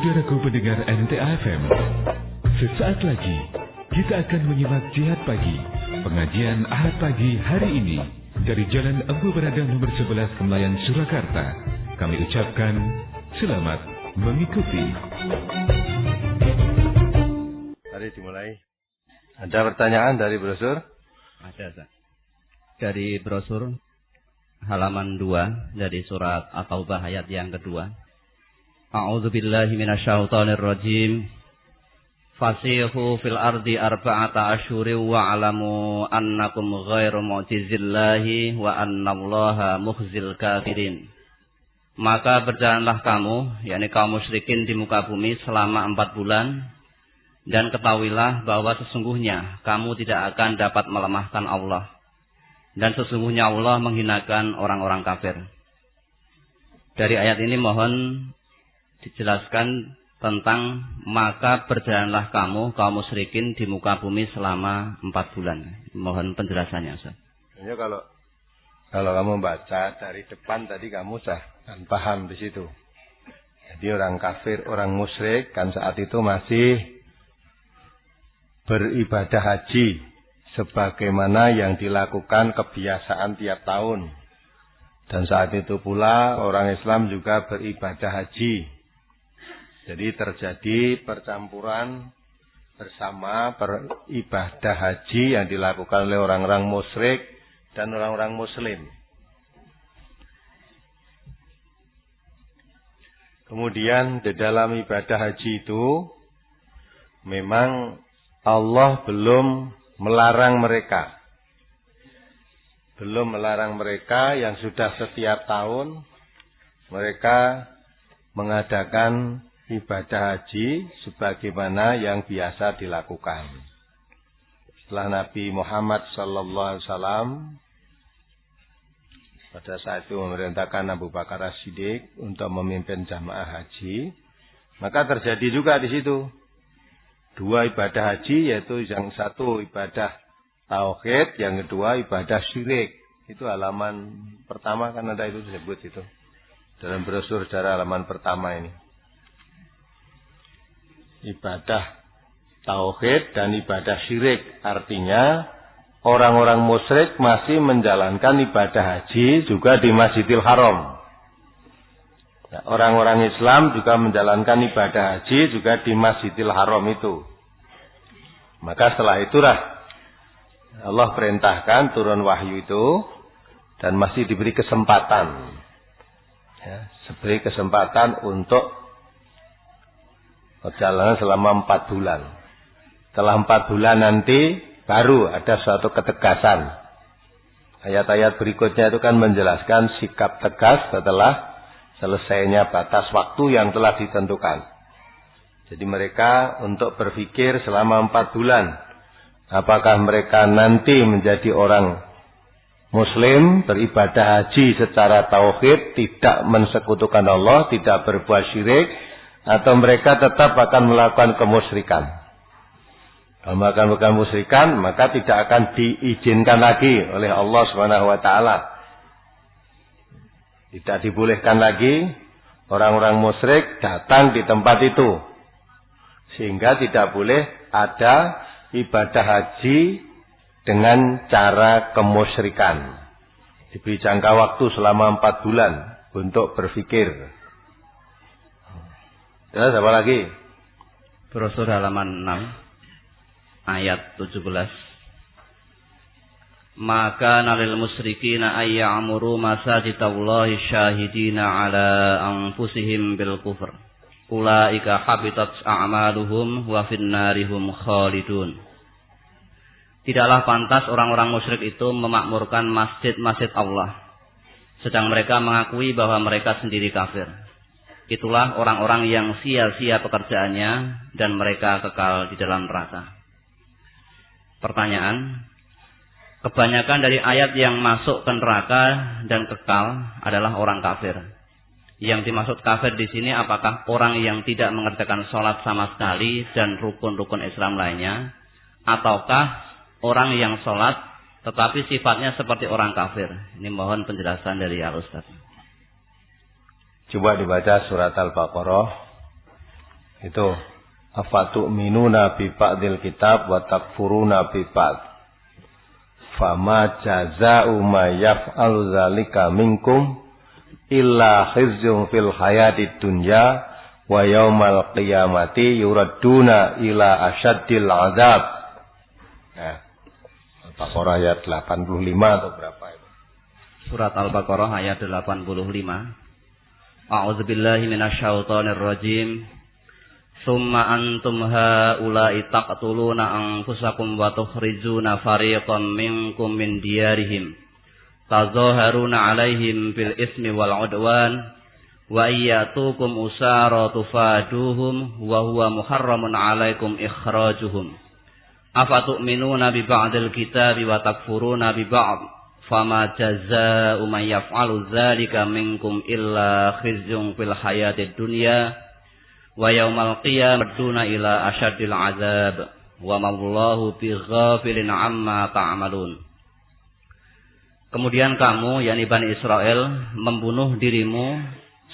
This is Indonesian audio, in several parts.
Saudaraku pendengar NTA FM, sesaat lagi kita akan menyimak Jihad Pagi, pengajian Ahad Pagi hari ini dari Jalan Empu Beradang nomor 11 Kemlayan, Surakarta. Kami ucapkan selamat mengikuti. Mari dimulai. Ada pertanyaan dari brosur? Ada, Ustaz. Dari brosur halaman 2 dari surat At-Taubah ayat yang kedua. A'udzu billahi minasyaitonir rajim. Fasihu fil ardi arba'ata asyhurin wa 'alamu annakum ghairu mu'jizillahi wa annallaha mukhzil kafirin. Maka berjalanlah kamu, yakni kaum musyrikin di muka bumi selama 4 bulan, dan ketahuilah bahwa sesungguhnya kamu tidak akan dapat melemahkan Allah, dan sesungguhnya Allah menghinakan orang-orang kafir. Dari ayat ini mohon dijelaskan tentang maka berjalanlah kamu kaum musyrikin di muka bumi selama 4 bulan. Mohon penjelasannya, Ustaz. Ini kalau kamu baca dari depan tadi kamu sudah paham di situ. Jadi orang kafir, orang musyrik kan saat itu masih beribadah haji sebagaimana yang dilakukan kebiasaan tiap tahun. Dan saat itu pula orang Islam juga beribadah haji. Jadi terjadi percampuran bersama beribadah haji yang dilakukan oleh orang-orang musyrik dan orang-orang muslim. Kemudian di dalam ibadah haji itu memang Allah belum melarang mereka. Belum melarang mereka yang sudah setiap tahun mereka mengadakan ibadah haji sebagaimana yang biasa dilakukan. Setelah Nabi Muhammad SAW pada saat itu memerintahkan Abu Bakar As-Siddiq untuk memimpin jamaah haji, maka terjadi juga di situ 2 ibadah haji, yaitu yang satu ibadah tauhid, yang kedua ibadah syirik. Itu halaman pertama kan ada itu disebut itu dalam brosur sejarah halaman pertama ini. Ibadah tauhid dan ibadah syirik, artinya orang-orang musyrik masih menjalankan ibadah haji juga di Masjidil Haram. Nah, orang-orang Islam juga menjalankan ibadah haji juga di Masjidil Haram itu. Maka setelah itulah Allah perintahkan turun wahyu itu dan masih diberi kesempatan. Ya, diberi kesempatan untuk perjalanan selama 4 bulan. Setelah 4 bulan nanti baru ada suatu ketegasan. Ayat-ayat berikutnya itu kan menjelaskan sikap tegas setelah selesainya batas waktu yang telah ditentukan. Jadi mereka untuk berpikir selama 4 bulan. Apakah mereka nanti menjadi orang Muslim, beribadah haji secara tauhid, tidak mensekutukan Allah, tidak berbuat syirik, atau mereka tetap akan melakukan kemusyrikan. Kalau melakukan kemusyrikan, maka tidak akan diizinkan lagi oleh Allah SWT. Tidak dibolehkan lagi orang-orang musyrik datang di tempat itu. Sehingga tidak boleh ada ibadah haji dengan cara kemusyrikan. Diberi jangka waktu selama 4 bulan untuk berpikir. Terus apa lagi? Brosur halaman 6 ayat 17. Maka nalil musyrikina ayya'muru masajitallahi syahidina ala anfusihim bil kufr. Ulaika habitat a'maluhum wa finnarihum khalidun. Tidaklah pantas orang-orang musyrik itu memakmurkan masjid-masjid Allah, sedang mereka mengakui bahwa mereka sendiri kafir. Itulah orang-orang yang sia-sia pekerjaannya dan mereka kekal di dalam neraka. Pertanyaan, kebanyakan dari ayat yang masuk ke neraka dan kekal adalah orang kafir. Yang dimaksud kafir di sini apakah orang yang tidak mengerjakan sholat sama sekali dan rukun-rukun Islam lainnya, ataukah orang yang sholat tetapi sifatnya seperti orang kafir? Ini mohon penjelasan dari Al-Ustaz. Coba dibaca surat Al-Baqarah Itu afatu'minuna bi ba'dil kitab wa takfuruna bi ba'd. Fama jazaa'u ma yaf'alu dzalika minkum illa khizyun fil hayatid dunya wa yaumal qiyamati yuradduna ila asyaddil azab. Nah, Al-Baqarah ayat 85 atau berapa itu? Surat Al-Baqarah ayat 85. A'udzubillahi minasyaitonir rajim. Summa antum haula'i taqtuluna anfusakum wa tukhrijuna fariqan minkum min diyarihim tazaharuna 'alaihim bil ismi wal 'udwan wa iyyatukum usara tufaduhum wa huwa muharramun 'alaikum ikhrajuhum afatu'minuna bi ba'dil kitabi wa takfuruna bi ba'd fama jazaa'u man yaf'alu dzalika minkum illa khizyun fil hayatid dunya wa yaumal qiyamati duna ila asyaddil azab wa mallahu bighafilin amma ta'malun. Kemudian kamu, yakni Bani Israel, membunuh dirimu,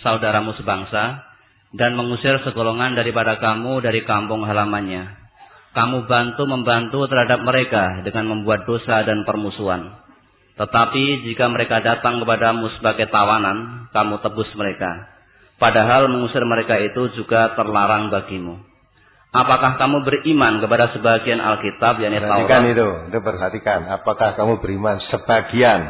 saudaramu sebangsa, dan mengusir segolongan daripada kamu dari kampung halamannya. Kamu membantu terhadap mereka dengan membuat dosa dan permusuhan. Tetapi jika mereka datang kepadamu sebagai tawanan, kamu tebus mereka. Padahal mengusir mereka itu juga terlarang bagimu. Apakah kamu beriman kepada sebagian Alkitab, yakni Taurat? Perhatikan itu perhatikan. Apakah kamu beriman sebagian?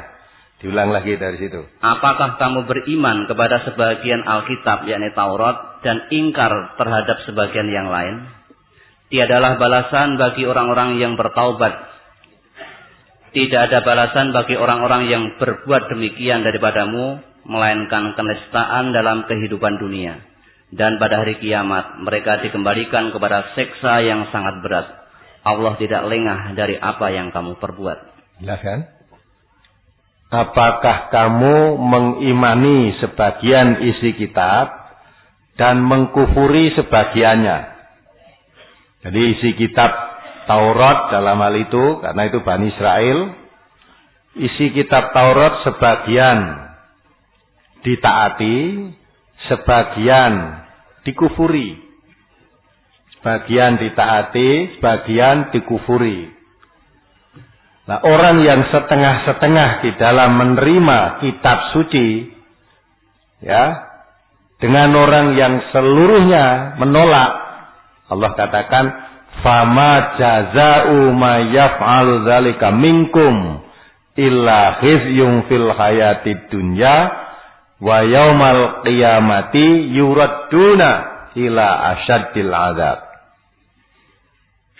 Diulang lagi dari situ. Apakah kamu beriman kepada sebagian Alkitab, yakni Taurat, dan ingkar terhadap sebagian yang lain? Tiadalah balasan bagi orang-orang yang bertaubat. Tidak ada balasan bagi orang-orang yang berbuat demikian daripadamu, melainkan kenistaan dalam kehidupan dunia. Dan pada hari kiamat mereka dikembalikan kepada siksa yang sangat berat. Allah tidak lengah dari apa yang kamu perbuat. Jelas kan? Apakah kamu mengimani sebagian isi kitab dan mengkufuri sebagiannya? Jadi isi kitab Taurat dalam hal itu, karena itu Bani Israel, isi kitab Taurat sebagian ditaati, sebagian dikufuri. Sebagian ditaati, sebagian dikufuri. Nah, orang yang setengah-setengah di dalam menerima kitab suci, ya, dengan orang yang seluruhnya menolak, Allah katakan, fama jazaa'u ma yaf'alu dzalika minkum illa khizyun fil hayatid dunya wa yaumal qiyamati yuradduna ila asyaddil azab.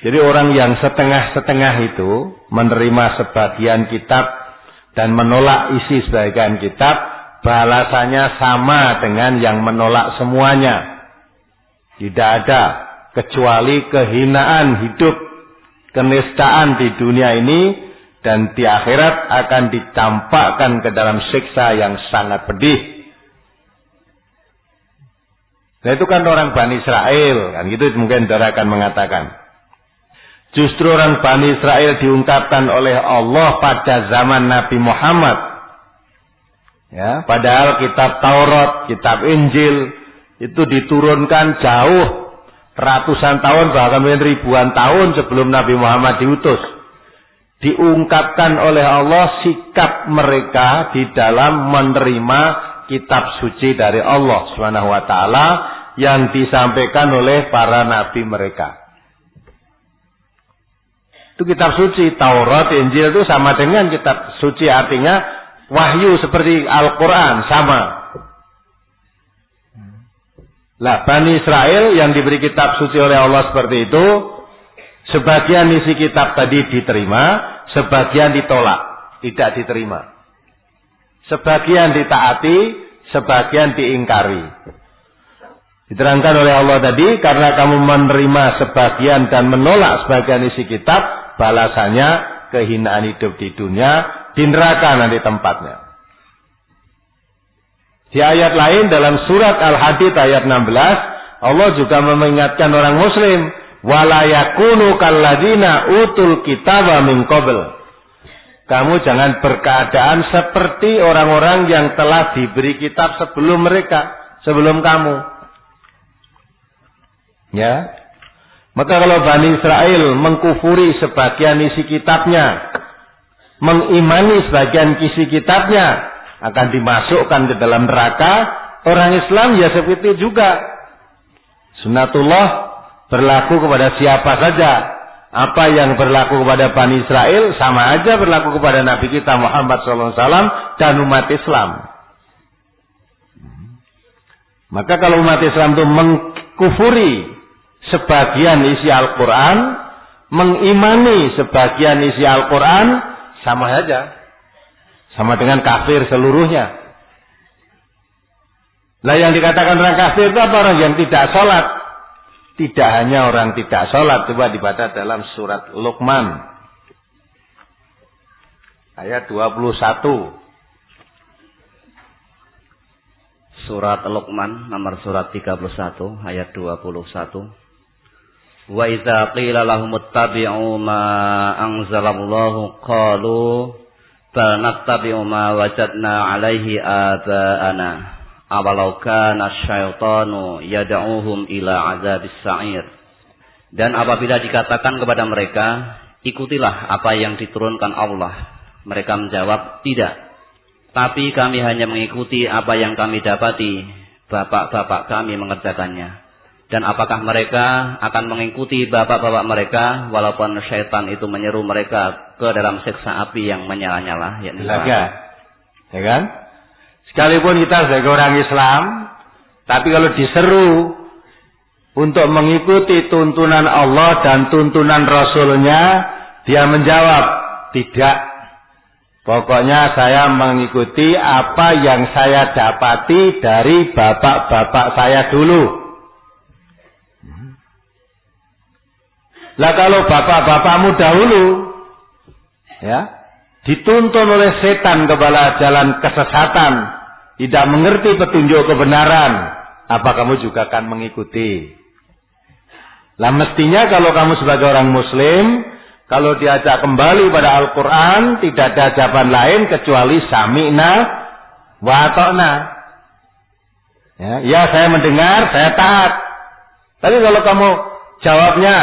Jadi orang yang setengah-setengah itu menerima sebagian kitab dan menolak isi sebagian kitab, balasannya sama dengan yang menolak semuanya. Tidak ada kecuali kehinaan hidup, kenistaan di dunia ini, dan di akhirat akan dicampakkan ke dalam siksa yang sangat pedih. Nah, itu kan orang Bani Israel, kan gitu mungkin saudara akan mengatakan. Justru orang Bani Israel diungkapkan oleh Allah pada zaman Nabi Muhammad. Ya, padahal kitab Taurat, kitab Injil itu diturunkan jauh ratusan tahun bahkan ribuan tahun sebelum Nabi Muhammad diutus. Diungkapkan oleh Allah sikap mereka di dalam menerima kitab suci dari Allah Subhanahu wa taala yang disampaikan oleh para nabi mereka. Itu kitab suci, Taurat, Injil itu sama dengan kitab suci, artinya wahyu seperti Al-Quran, sama. Lah, Bani Israel yang diberi kitab suci oleh Allah seperti itu, sebagian isi kitab tadi diterima, sebagian ditolak, tidak diterima. Sebagian ditaati, sebagian diingkari. Diterangkan oleh Allah tadi, karena kamu menerima sebagian dan menolak sebagian isi kitab, balasannya kehinaan hidup di dunia, di neraka nanti tempatnya. Di ayat lain dalam surat Al-Hadid ayat 16, Allah juga mengingatkan orang muslim, wala yakunu kalladzina utul kitaba min qabl. Kamu jangan berkeadaan seperti orang-orang yang telah diberi kitab sebelum mereka, sebelum kamu. Ya. Maka kalau Bani Israel mengkufuri sebagian isi kitabnya, mengimani sebagian isi kitabnya, akan dimasukkan ke dalam neraka. Orang Islam ya seperti itu juga. Sunnatullah berlaku kepada siapa saja. Apa yang berlaku kepada Bani Israel sama aja berlaku kepada Nabi kita Muhammad SAW dan umat Islam. Maka kalau umat Islam itu mengkufuri sebagian isi Al-Quran, mengimani sebagian isi Al-Quran, sama saja. Sama dengan kafir seluruhnya. Lah yang dikatakan orang kafir itu apa? Orang yang tidak sholat. Tidak hanya orang tidak sholat. Coba dibaca dalam surat Luqman. Ayat 21. Surat Luqman nomor surat 31 ayat 21. Wa idza qila lahum ittabi'u ma anzalallahu qalu bal nattabi'u ma wajadna 'alaihi aba'ana awalau kana asyaitanu yad'uhum ila 'adzabis sa'ir. Dan apabila dikatakan kepada mereka, ikutilah apa yang diturunkan Allah, mereka menjawab, tidak. Tapi kami hanya mengikuti apa yang kami dapati bapak-bapak kami mengerjakannya. Dan apakah mereka akan mengikuti bapak-bapak mereka walaupun syaitan itu menyeru mereka ke dalam siksa api yang menyala-nyala? Ya kan? Sekalipun kita sebagai orang Islam, tapi kalau diseru untuk mengikuti tuntunan Allah dan tuntunan Rasulnya, dia menjawab, tidak. Pokoknya saya mengikuti apa yang saya dapati dari bapak-bapak saya dulu. Lah kalau bapak-bapakmu dahulu ya dituntun oleh setan kepada jalan kesesatan, tidak mengerti petunjuk kebenaran, apa kamu juga akan mengikuti? Lah mestinya kalau kamu sebagai orang muslim, kalau diajak kembali pada Al-Quran, tidak ada jawaban lain kecuali sami'na wa ata'na. Ya, saya mendengar, saya taat. Tapi kalau kamu jawabnya,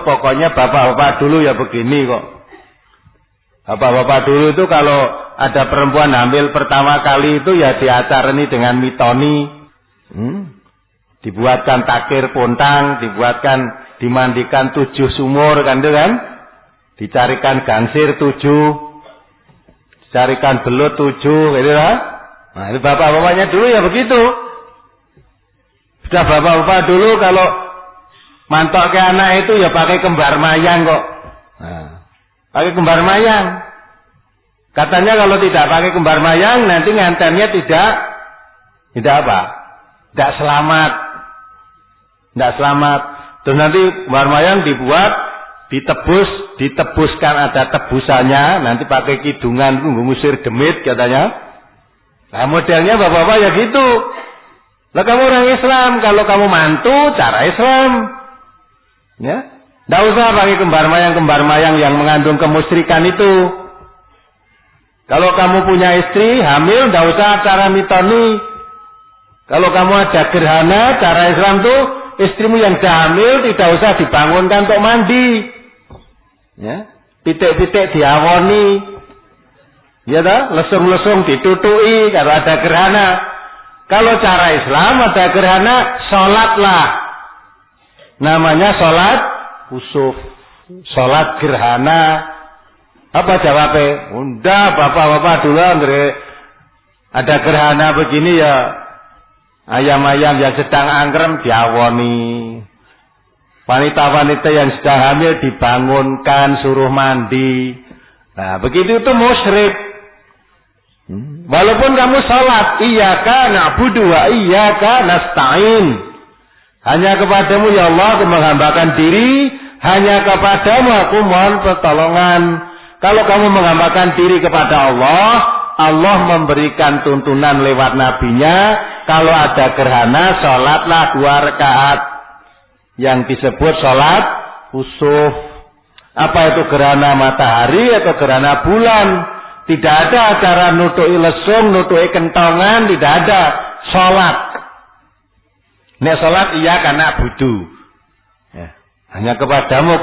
pokoknya bapak-bapak dulu ya begini kok. Bapak-bapak dulu itu kalau ada perempuan hamil pertama kali itu ya diacarani dengan mitoni. Dibuatkan takir pontang, dimandikan 7 sumur kan itu kan. Dicarikan gansir 7, dicarikan belut 7, gitu lah. Nah, itu bapak-bapaknya dulu ya begitu. Sudah bapak-bapak dulu kalau mantok ke anak itu ya pakai kembar mayang kok. Nah, pakai kembar mayang. Katanya kalau tidak pakai kembar mayang nanti ngantennya tidak apa? Tidak selamat. Tidak selamat. Terus nanti kembar mayang dibuat ditebuskan ada tebusannya, nanti pakai kidungan ngusir demit katanya. Nah modelnya bapak-bapak ya gitu. Lah kamu orang Islam, kalau kamu mantu cara Islam. Ya, tidak usah pakai kembar mayang yang mengandung kemusyrikan itu. Kalau kamu punya istri hamil, tidak usah cara mitoni. Kalau kamu ada gerhana, cara Islam tuh istrimu yang hamil tidak usah dibangunkan untuk mandi. Ya, pitik-pitik diawoni. Ya dah, lesung-lesung ditutui kalau ada gerhana. Kalau cara Islam ada gerhana, sholatlah. Namanya sholat khusuf, sholat gerhana. Apa jawabnya? Udah bapak-bapak dulu ada gerhana begini ya, ayam-ayam yang sedang angkrem diawoni. Wanita-wanita yang sudah hamil dibangunkan, suruh mandi. Nah, begitu itu musyrik. Walaupun kamu salat, iyyaka na'budu wa iyyaka nasta'in. Hanya kepadamu ya Allah aku menghambakan diri, hanya kepadamu aku mohon pertolongan. Kalau kamu menghambakan diri kepada Allah, Allah memberikan tuntunan lewat nabinya, kalau ada gerhana salatlah 2 rakaat. Yang disebut sholat khusuf. Apa itu gerhana matahari atau gerhana bulan? Tidak ada acara nutui lesung, nutui kentongan, tidak ada. Sholat. Nek sholat iya karena budu. Hanya kepadamu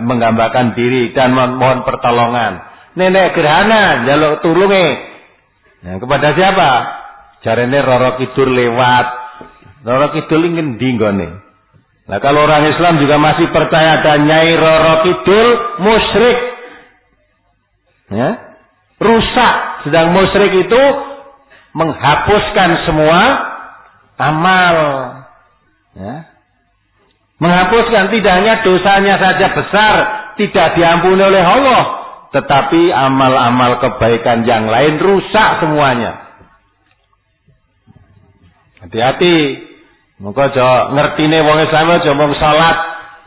menggambarkan diri dan mohon pertolongan. Nenek gerhana njaluk tulunge. Nah, kepada siapa? Jarene Roro Kidul lewat. Roro Kidul ngendi nggone? Nah, kalau orang Islam juga masih percaya ada Nyai Roro Kidul, musyrik. Ya? Rusak. Sedang musyrik itu menghapuskan semua amal. Ya? Menghapuskan, tidak hanya dosanya saja besar, tidak diampuni oleh Allah, tetapi amal-amal kebaikan yang lain rusak semuanya. Hati-hati. Muga aja ngertine wong Islam aja mung salat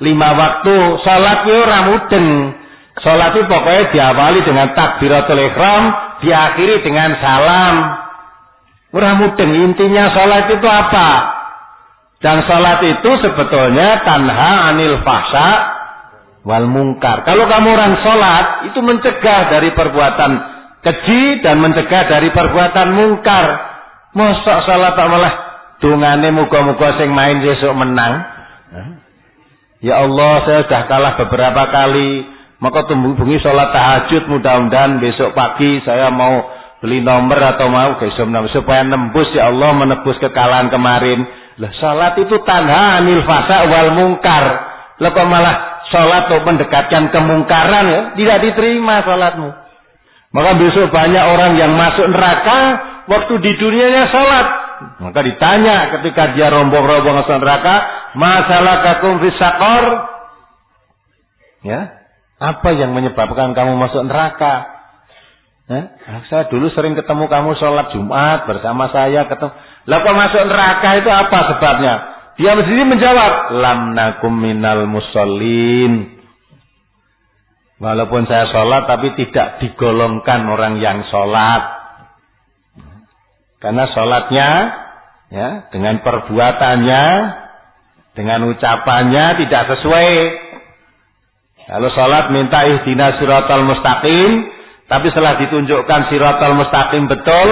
5 waktu. Salat yo ora mudeng. Salat itu pokoknya diawali dengan takbiratul ihram, diakhiri dengan salam. Ora mudeng. Intinya salat itu apa? Dan salat itu sebetulnya tanha anil fahsya wal mungkar. Kalau kamu orang salat, itu mencegah dari perbuatan keji dan mencegah dari perbuatan mungkar. Mosok salat malah dungane muga-muga sing main besok menang. Ya Allah, saya sudah kalah beberapa kali. Maka tumbuhi salat tahajud, mudah-mudahan besok pagi saya mau beli nomor atau mau besok supaya nembus, ya Allah, menebus kekalahan kemarin. Lah salat itu tanha anil fasa wal mungkar. Lah kok malah salat untuk mendekatkan kemungkaran, ya? Tidak diterima salatmu. Maka besok banyak orang yang masuk neraka waktu di dunianya salat. Maka ditanya ketika dia rombong-rombong masuk neraka, masalakakum fis saqar? Ya, apa yang menyebabkan kamu masuk neraka? Ya, saya dulu sering ketemu kamu sholat Jumat bersama saya ketemu. Lah kok masuk neraka itu apa sebabnya? Dia sendiri menjawab, lam nakum minal musallin. Walaupun saya sholat tapi tidak digolongkan orang yang sholat. Karena sholatnya, ya, dengan perbuatannya, dengan ucapannya tidak sesuai. Kalau sholat minta ihdinas siratal mustaqim, tapi setelah ditunjukkan siratal mustaqim betul,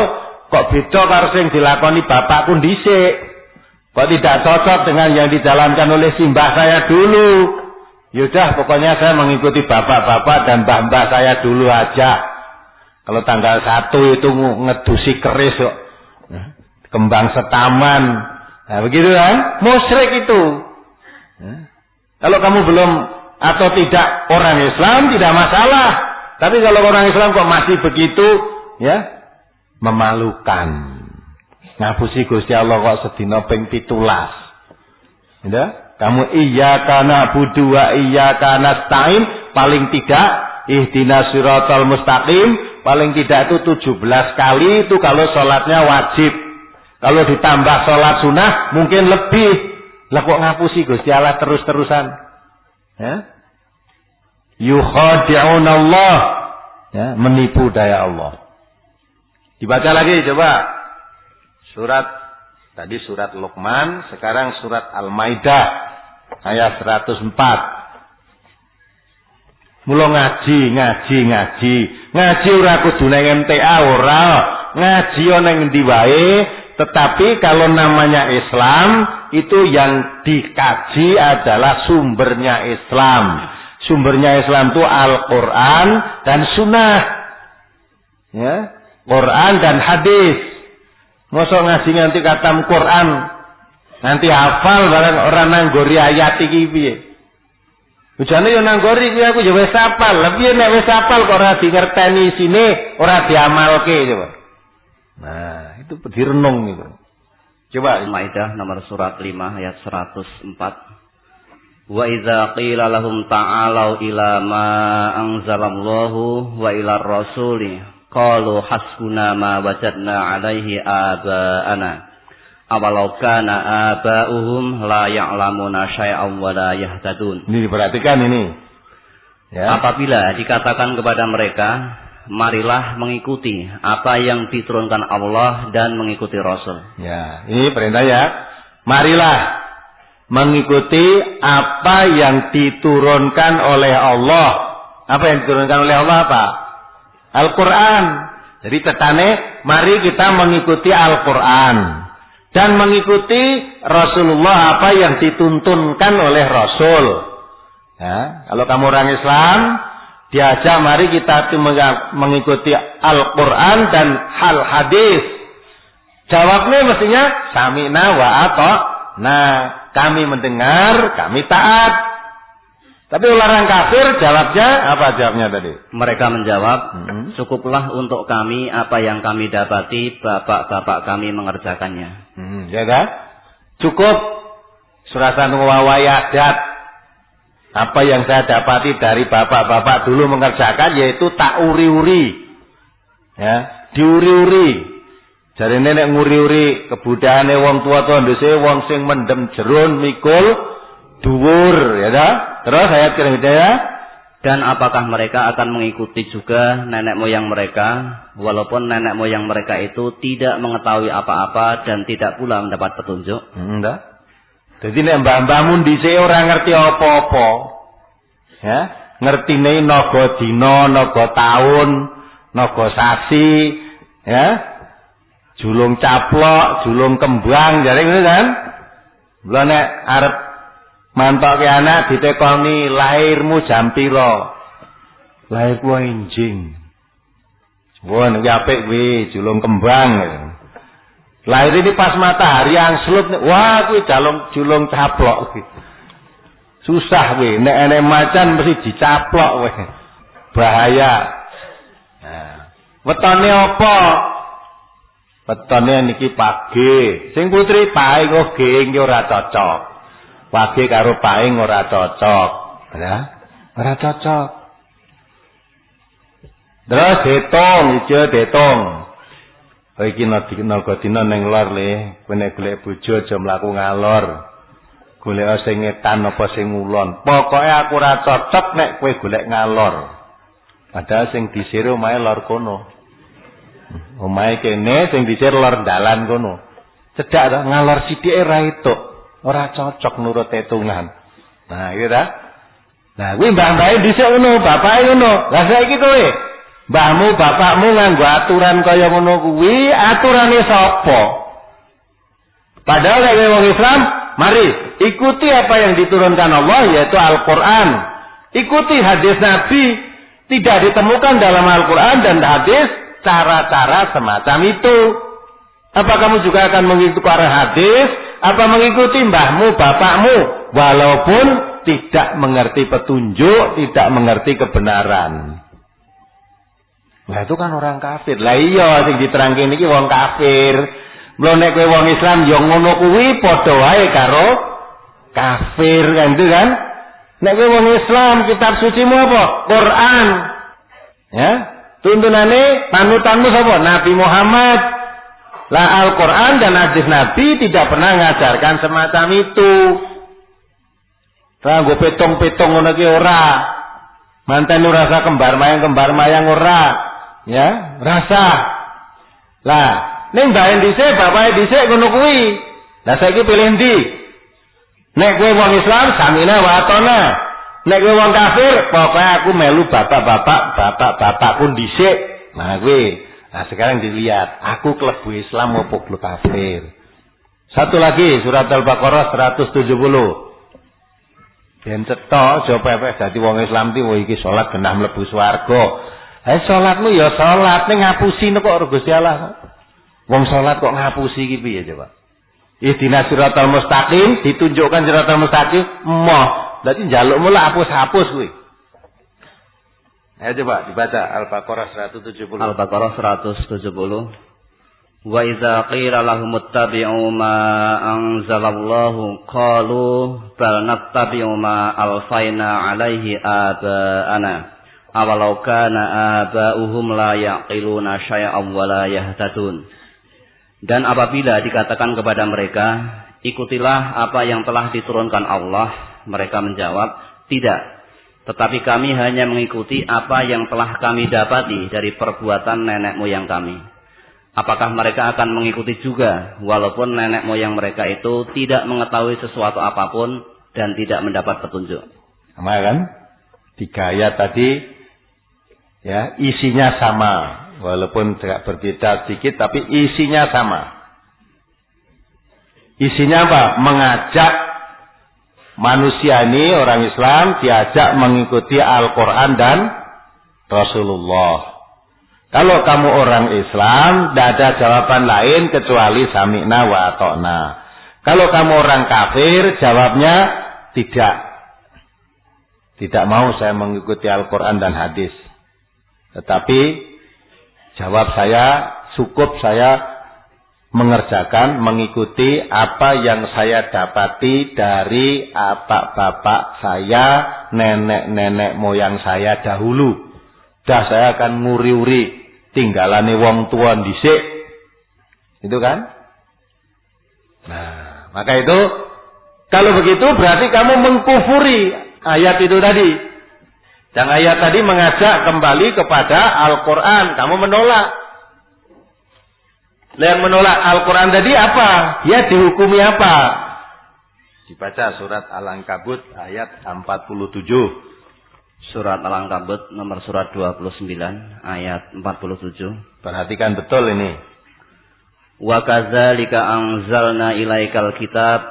kok beda karo sing dilakoni bapakku dhisik. Kok tidak cocok dengan yang dijalankan oleh simbah saya dulu. Yaudah, pokoknya saya mengikuti bapak-bapak dan mbah-mbah saya dulu aja. Kalau tanggal 1 itu ngedusi keris kok. Kembang setaman. Nah, begitu kan? Musyrik itu. Kalau kamu belum atau tidak orang Islam tidak masalah. Tapi kalau orang Islam kok masih begitu, ya, memalukan. Ngapusi Gusti Allah kok sedina ping 17. Ya, kamu iyyaka na'budu wa iyyaka nasta'in, paling tidak ihdinas siratal mustaqim, paling tidak itu 17 kali itu kalau salatnya wajib. Kalau ditambah salat sunah mungkin lebih. Lah kok ngapusi Gusti Allah terus-terusan? Ya. Yukhadi'una Allah. Ya, menipu daya Allah. Dibaca lagi coba. Surat tadi surat Luqman, sekarang surat Al-Maidah ayat 104. Mula ngaji. Ngaji ora kudu nang MTA ora. Ngaji ana ning ndi wae, tetapi kalau namanya Islam itu yang dikaji adalah sumbernya Islam. Sumbernya Islam itu Al-Quran dan Sunnah. Ya, Quran dan hadis. Mosok ngaji nganti katam Quran, nanti hafal barang orang nanggori ayat iki piye. Ujane yo nanggori kuwi aku yo wis hafal. Lah piye nek wis hafal kok ora dingerteni isine, ora diamalke coba. Nah, itu direnung itu. Coba Al-Maidah nomor surat 5 ayat 104. Wa idza qila lahum ta'alu ila ma anzalallahu wa ila rasuli qalu hasbuna ma wajadna alaihi aba'ana awalau kana aba'uhum la ya'lamuna syai'an wa la yahtadun. Ini diperhatikan ini. Ya. Apabila dikatakan kepada mereka, marilah mengikuti apa yang diturunkan Allah dan mengikuti Rasul. Ya, ini perintah ya. Marilah mengikuti apa yang diturunkan oleh Allah. Apa yang diturunkan oleh Allah apa? Al-Quran. Jadi tetane, mari kita mengikuti Al-Quran dan mengikuti Rasulullah, apa yang dituntunkan oleh Rasul. Ya, kalau kamu orang Islam, diajak mari kita mengikuti Al-Quran dan hal hadis. Jawabnya mestinya sami'na wa ata'na. Kami mendengar, kami taat. Tapi orang kafir jawabnya apa jawabnya tadi? Mereka menjawab, cukuplah untuk kami apa yang kami dapati, bapak-bapak kami mengerjakannya. Ya kan? Cukup. Suratan wawayadat. Apa yang saya dapati dari bapak-bapak dulu mengerjakan yaitu tak uri-uri. Ya, diuri-uri. Jadi nenek nguri-uri kebudayaane wong tua-tua ndese wong sing mendem jerun mikul dhuwur, ya dah. Terus ayat ketiga ya. Dan apakah mereka akan mengikuti juga nenek moyang mereka walaupun nenek moyang mereka itu tidak mengetahui apa-apa dan tidak pula mendapat petunjuk? Enggak. Jadi nek mbah-mbahmu dhisik ora ngerti apa-apa. Ya, ngertine naga dina, naga taun, naga sasi, ya. Julung caplok, julung kembang, jare ngono kan? Lha nek arep mantoke anak ditekoni lahirmu jam pira? Lahirku enjing. Wah, nek apik kuwi julung kembang. Lahir ini pas matahari angslut, wah kuwi julung caplok kuwi. Susah kuwi, nek macan mesti dicaplok kowe. Bahaya. Nah, wetone apa? Wetone niki page. Sing putri paing oge iki ora cocok. Page karo paing ora cocok. Ya, ora cocok. Terus ditung, ijo ditung. Iki naga dina ning lor le, kowe nek golek bojo aja mlaku ngalor. Golek sing ngetan apa sing ngulon. Pokoke aku ora cocok nek kowe golek ngalor. Padahal sing disir omahe lor kono. Omahe kene sing disir lor dalan kono. Cedak to ngalor sithike ra etuk. Ora cocok nurut hitungan. Nah, iki ta. Nah, kuwi mbah-mbahe dhisik ngono, bapake ngono. Lah saiki kowe mbahmu, bapakmu nganggo aturan kaya ngono kuwi, aturane sapa? Padahal nek wong Islam, mari ikuti apa yang diturunkan Allah yaitu Al-Qur'an. Ikuti hadis Nabi, tidak ditemukan dalam Al-Qur'an dan hadis cara-cara semacam itu. Apa kamu juga akan mengikuti hadis? Apa mengikuti mbahmu, bapakmu walaupun tidak mengerti petunjuk, tidak mengerti kebenaran? Lah itu kan orang kafir. Lah iya sing diterangke niki wong kafir. Mula nek kowe wong Islam ya ngono kuwi padha wae karo kafir kan itu kan. Nek kowe wong Islam kitab sucimu apa? Quran. Ya, tuntunane panutanmu sapa? Nabi Muhammad. Lah Al-Qur'an dan hadis Nabi tidak pernah ngajarkan semacam itu. Nggo petong-petong ngono ki ora. Manten rasa kembar mayang ora. Ya, rasa. Lah, ning bae dhisik, bapake dhisik ngono kuwi. Lah saiki pilih ndi? Nek kowe wong Islam samina wa atona. Nek kowe wong kafir, pokoke aku melu bapak-bapakku dhisik. Nah kuwi. Nah sekarang dilihat, aku klebu Islam apa klebu kafir. Satu lagi surat Al-Baqarah 170. Ben cetok aja pepes dadi wong Islam iki salat genah mlebu swarga. Salatmu ya salat ning ngapusi kok karo Gusti Allah. Wong salat kok ngapusi iki piye coba? Ihdinas siratal mustaqim, ditunjukkan siratal mustaqim, moh. Berarti njalukmu lah hapus-hapus kuwi. Ayo coba dibaca Al-Baqarah 170. Al-Baqarah 170. Wa idza qila lahum ittabi'u ma anzalallahu qalu bal nattabi'u ma alfaina 'alaihi aba'ana. Awalau kana aba'uhum la yaqiluna syai'an wa la yahtadun. Dan apabila dikatakan kepada mereka, ikutilah apa yang telah diturunkan Allah, mereka menjawab, tidak. Tetapi kami hanya mengikuti apa yang telah kami dapati dari perbuatan nenek moyang kami. Apakah mereka akan mengikuti juga, walaupun nenek moyang mereka itu tidak mengetahui sesuatu apapun dan tidak mendapat petunjuk? Sama kan? 3 ayat tadi, ya isinya sama. Walaupun tidak berbeda sedikit, tapi isinya sama. Isinya apa? Mengajak manusia ini, orang Islam, diajak mengikuti Al-Quran dan Rasulullah. Kalau kamu orang Islam, tidak ada jawaban lain kecuali sami'na wa ata'na. Kalau kamu orang kafir, jawabnya tidak. Tidak mau saya mengikuti Al-Quran dan hadis. Tetapi jawab saya, cukup saya mengerjakan, mengikuti apa yang saya dapati dari bapak saya, nenek-nenek moyang saya dahulu. Dah saya akan nguri-uri tinggalane wong tua dhisik. Itu kan? Nah, maka itu kalau begitu berarti kamu mengkufuri ayat itu tadi. Dan ayat tadi mengajak kembali kepada Al-Quran. Kamu menolak. Yang menolak Al-Quran tadi apa? Dia dihukumi apa? Dibaca surat Al-Ankabut ayat 47. Surat Al-Ankabut nomor surat 29 ayat 47. Perhatikan betul ini. Wa kadzalika anzalna ilaikal kitab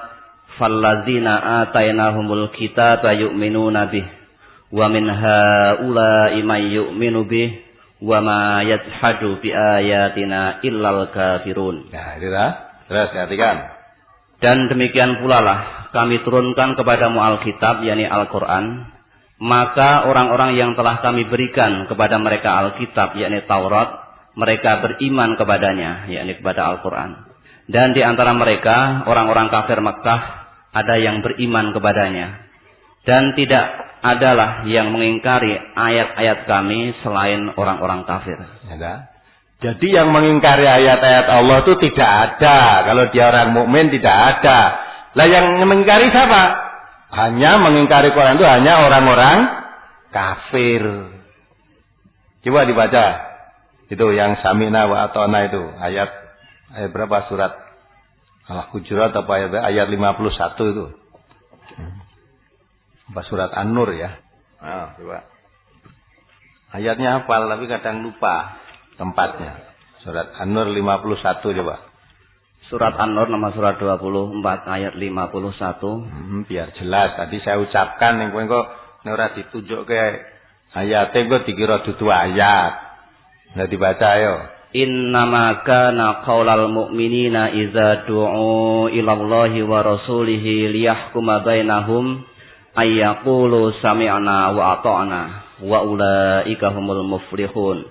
falladzina atainahumul kitaba yu'minuna bih wa min haula'i may yu'minu bih wa ma yajhadu bi ayatina illal kafirun. Nah, itu dah. Terus perhatikan. Dan demikian pula lah kami turunkan kepadamu Alkitab, yakni Al-Quran, maka orang-orang yang telah kami berikan kepada mereka Alkitab, yakni Taurat, mereka beriman kepadanya, yakni kepada Al-Quran. Dan di antara mereka orang-orang kafir Makkah ada yang beriman kepadanya. Dan tidak adalah yang mengingkari ayat-ayat kami selain orang-orang kafir. Ya, jadi yang mengingkari ayat-ayat Allah itu tidak ada. Kalau dia orang mukmin tidak ada. Lah yang mengingkari siapa? Hanya mengingkari Quran itu hanya orang-orang kafir. Coba dibaca. Itu yang sami'na wa ata'na itu. Ayat berapa surat? Al-Hujurat apa ayat 51 itu. Apa surat An-Nur ya. Nah, coba. Ayatnya hafal tapi kadang lupa tempatnya. Surat An-Nur 51 coba. Surat An-Nur nomor surat 24 ayat 51. Biar jelas. Tadi saya ucapkan yang kok ora ditunjuk ke ayatnya kok dikira dudu ayat. Nah dibaca ayo. Innama kana qaulal mu'minina idza du'u ila Allahi wa rasulihi liyahkuma bainahum ayyaqulu sami'na wa ata'na wa ulaika humul muflihun.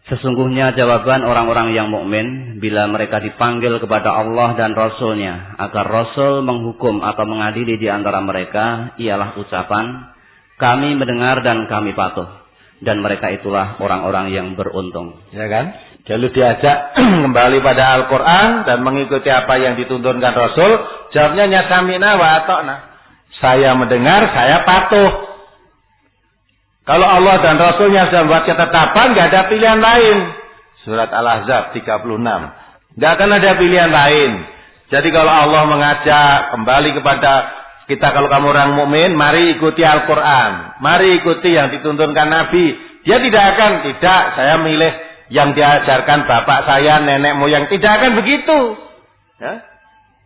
Sesungguhnya jawaban orang-orang yang mukmin bila mereka dipanggil kepada Allah dan Rasul-Nya agar Rasul menghukum atau mengadili di antara mereka ialah ucapan kami mendengar dan kami patuh. Dan mereka itulah orang-orang yang beruntung. Ya kan? Kalau diajak kembali pada Al-Quran dan mengikuti apa yang dituntunkan Rasul, jawabnya nyasamina wa ata'na. Saya mendengar, saya patuh. Kalau Allah dan Rasulnya sudah membuat ketetapan, tidak ada pilihan lain. Surat Al-Ahzab 36. Tidak akan ada pilihan lain. Jadi kalau Allah mengajak kembali kepada kita, kalau kamu orang mukmin, mari ikuti Al-Quran. Mari ikuti yang dituntunkan Nabi. Dia tidak, saya milih yang diajarkan bapak saya, nenek moyang. Tidak akan begitu. Ya?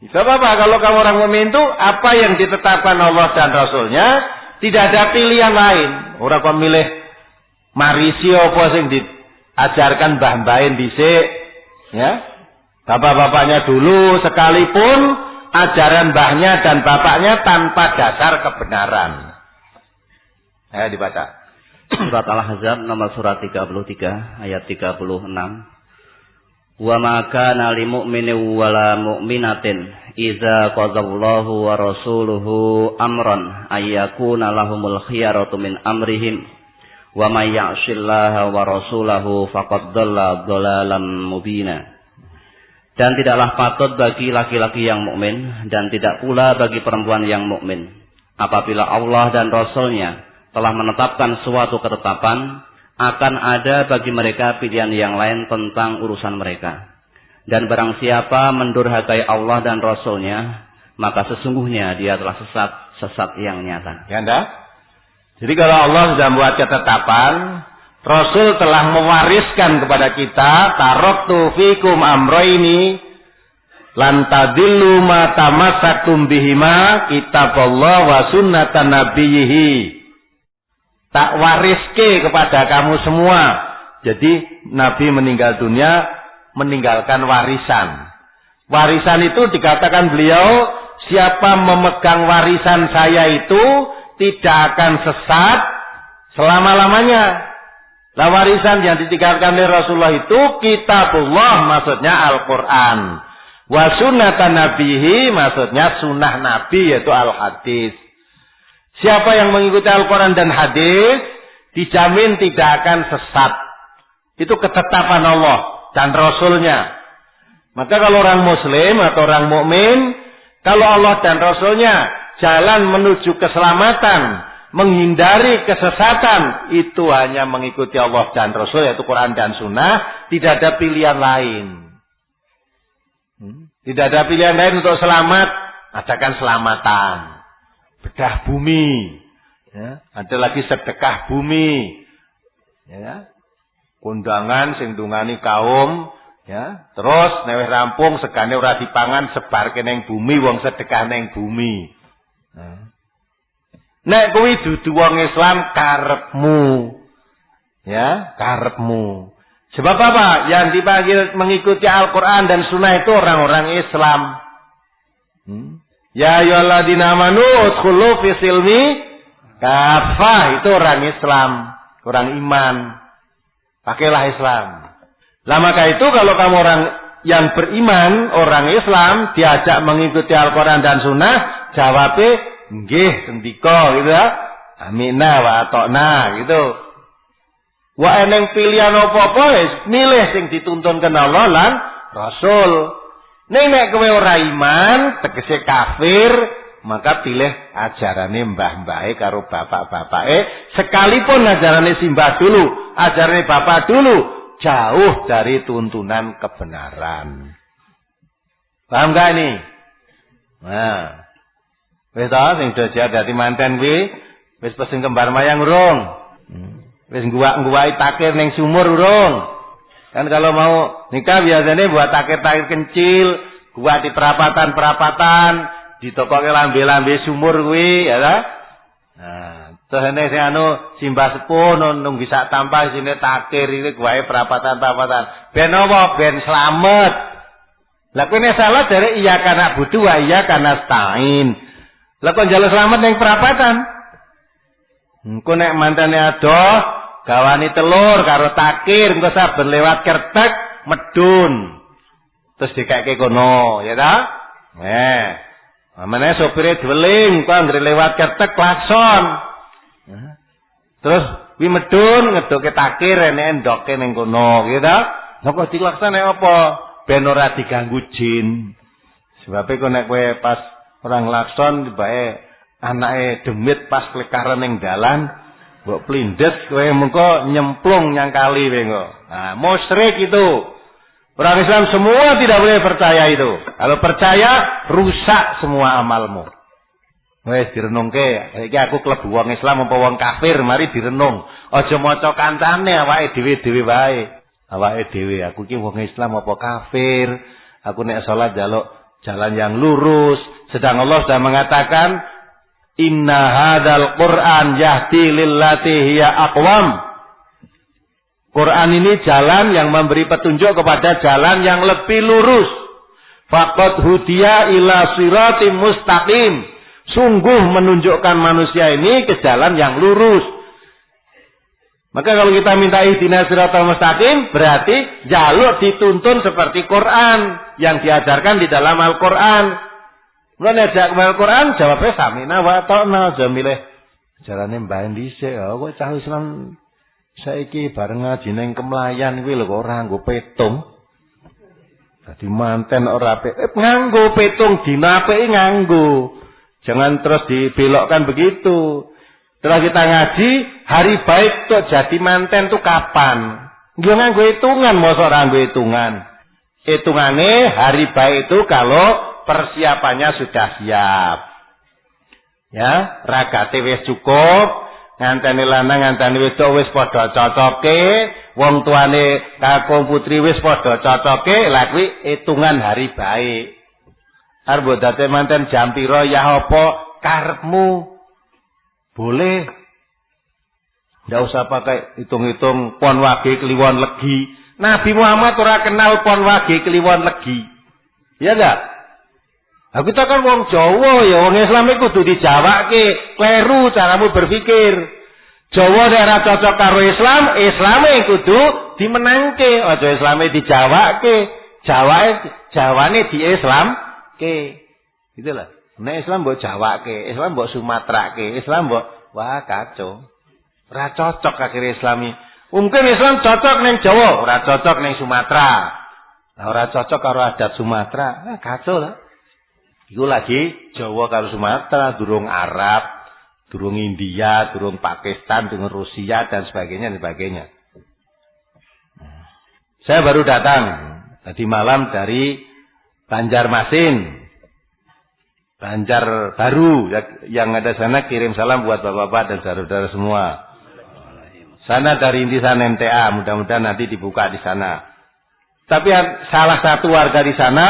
Tidak apa-apa. Kalau kamu orang mukmin itu, apa yang ditetapkan Allah dan Rasulnya, tidak ada pilihan lain. Orang kok milih marisi apa sing diajarkan mbah-mbahin dhisik, ya. Bapak-bapaknya dulu sekalipun ajaran mbahnya dan bapaknya tanpa dasar kebenaran. Ayo dibaca. Surat Al-Ahzab nomor surat 33 ayat 36. Wa ma kana lil mu'minin wala mu'minatin idza qadallahu wa rasuluhu amran ayyakuna lahumul khiyaratu min amrihim wa may ya'sillaha wa rasulahu faqad dhalla dhalalan mubina. Dan tidaklah patut bagi laki-laki yang mukmin dan tidak pula bagi perempuan yang mukmin apabila Allah dan Rasul-Nya telah menetapkan suatu ketetapan akan ada bagi mereka pilihan yang lain tentang urusan mereka. Dan barang siapa mendurhakai Allah dan Rasul-Nya, maka sesungguhnya dia telah sesat yang nyata. Ya enggak? Jadi kalau Allah sudah membuat ketetapan, Rasul telah mewariskan kepada kita, taraktu fikum amroini, lan tadillu ma tamassakum bihima kitaballah wa sunnatan nabiyhi. Tak wariske kepada kamu semua. Jadi Nabi meninggal dunia meninggalkan warisan. Warisan itu dikatakan beliau, siapa memegang warisan saya itu tidak akan sesat selama-lamanya. Nah, warisan yang ditinggalkan oleh Rasulullah itu kitabullah, maksudnya Al-Quran. Wa sunnatan nabihi, maksudnya sunnah Nabi, yaitu al-hadis. Siapa yang mengikuti Al-Quran dan hadis dijamin tidak akan sesat. Itu ketetapan Allah dan Rasulnya. Maka kalau orang Muslim atau orang mukmin, kalau Allah dan Rasulnya jalan menuju keselamatan, menghindari kesesatan, itu hanya mengikuti Allah dan Rasul, yaitu Quran dan Sunnah. Tidak ada pilihan lain. Tidak ada pilihan lain untuk selamat. Adakan selamatan. Bedah bumi. Ya. Ada lagi sedekah bumi. Ya. Kondangan sing ndungani kaum. Ya. Terus neweh rampung segane ora dipangan sebarke ning bumi, wong sedekah ning bumi. Nah. Nek kuwi dudu wong Islam karepmu. Ya, karepmu. Sebab apa? Yang dipanggil mengikuti Al-Quran dan Sunnah itu orang-orang Islam. Ya ayyuhalladzina amanu udkhulu fi silmi kafah, itu orang Islam, orang iman. Pakailah Islam. Lah maka itu kalau kamu orang yang beriman, orang Islam diajak mengikuti Al-Quran dan Sunnah, jawabnya nggih sendika gitu ya. Aminah wa atokna gitu. Wa eneng pilihan apa-apa wis milih sing dituntun Allah lan Rasul. Nek kowe ora iman, tegese kafir, maka pilih ajarane mbah-mbahe karo bapak-bapake, sekalipun ajarane simbah dulu, ajarane bapak dulu, jauh dari tuntunan kebenaran. Paham gak ini? Nah, wis ta sing dadi dadi manten kuwi wis pesen kembar mayang urung? Wis ngguwaki takir ning sumur urung? Kan kalau mau nikah biasanya buat takir-takir kecil, buat di perapatan-perapatan, ditokoke lambe-lambe sumur kuwi, ya ta? Nah, terus nek sing simbah sepuh nunggu sak tampah sine takir iki guwae perapatan-perapatan. Ben apa? Ben slamet. Lah kowe nek salah dari iya kana butuh wa iya kana stain. Lah kok njaluk slamet ning perapatan? Engko nek mantane adoh gawani telur karo takir, engko saben lewat kertek medun. Terus dikake kono, ya ta? Amane sopire dweling, kok anggere lewat kertek klakson. Terus wi medun ngedoke takir enek endoke ning kono, ya ta? Lah kok diklaksane apa? Ben ora diganggu jin. Sebab kok nek kowe pas orang lakson bae anake demit pas klekaran ning dalan, mbok plindes kowe mengko nyemplung nyang kali kowe engko. Nah, musyrik itu. Orang Islam semua tidak boleh percaya itu. Kalau percaya, rusak semua amalmu. Wes direnungke, iki aku klebu wong Islam apa wong kafir, mari direnung. Aja maca kancane awake dhewe-dhewe wae. Awake dhewe, aku iki wong Islam apa kafir? Aku nek salat njaluk jalan yang lurus. Sedang Allah sudah mengatakan, Inna hadzal Qur'an yahdi lillati hiya aqwam. Quran ini jalan yang memberi petunjuk kepada jalan yang lebih lurus. Faqad hudiya ila siratim mustaqim. Sungguh menunjukkan manusia ini ke jalan yang lurus. Maka kalau kita minta ihdinas siratal mustaqim, berarti jaluk dituntun seperti Quran yang diajarkan di dalam Al-Quran. Mulai ajak ke Al-Quran, jawabnya samina wa ta'na, aja milih jalannya mbah dhisik. Kok cah Islam saiki bareng ngaji ning Kemlayan kuwi lho kok ora nggo petung. Dadi manten ora nganggo petung dina apike nganggo. Jangan terus dibelokkan begitu. Setelah kita ngaji, hari baik tuh jadi manten tuh kapan? Nggih nganggo hitungan, mosok ora nganggo hitungan. Hitungane hari baik itu kalau persiapannya sudah siap. Ya, ragate wis cukup. Nganteni lanang nganteni wedok wis padha cocoke, wong tuane kakung putri wis padha cocoke, lha kuwi hitungan hari baik. Arep mbok dadi manten jam pira ya apa karepmu. Boleh. Ndak usah pakai hitung-hitung pon wage kliwon legi. Nabi Muhammad ora kenal pon wage kliwon legi. Ya enggak? Aku kita kan wong Jawa ya, wong Islam iku kudu dijawake, kleru caramu berpikir. Jawa nek ora cocok karo Islam, Islame kudu dimenangke, aja Islame dijawake. Jawane di Islamke. Gitu lah. Nek Islam mbok jawake, Islam mbok sumatrake, Islam mbok wah kacau. Ora cocok akhire Islami. Mungkin Islam cocok ning Jawa, ora cocok ning Sumatera. Nah, ora cocok karo adat Sumatera, kacau lah. Iku lagi Jawa karo Sumatera, durung Arab, durung India, durung Pakistan, durung Rusia dan sebagainya. Saya baru datang tadi malam dari Banjarmasin, Banjar Baru. Yang ada sana kirim salam buat bapak-bapak dan saudara-saudara semua. Sana dari Intisan MTA, mudah-mudahan nanti dibuka di sana. Tapi salah satu warga di sana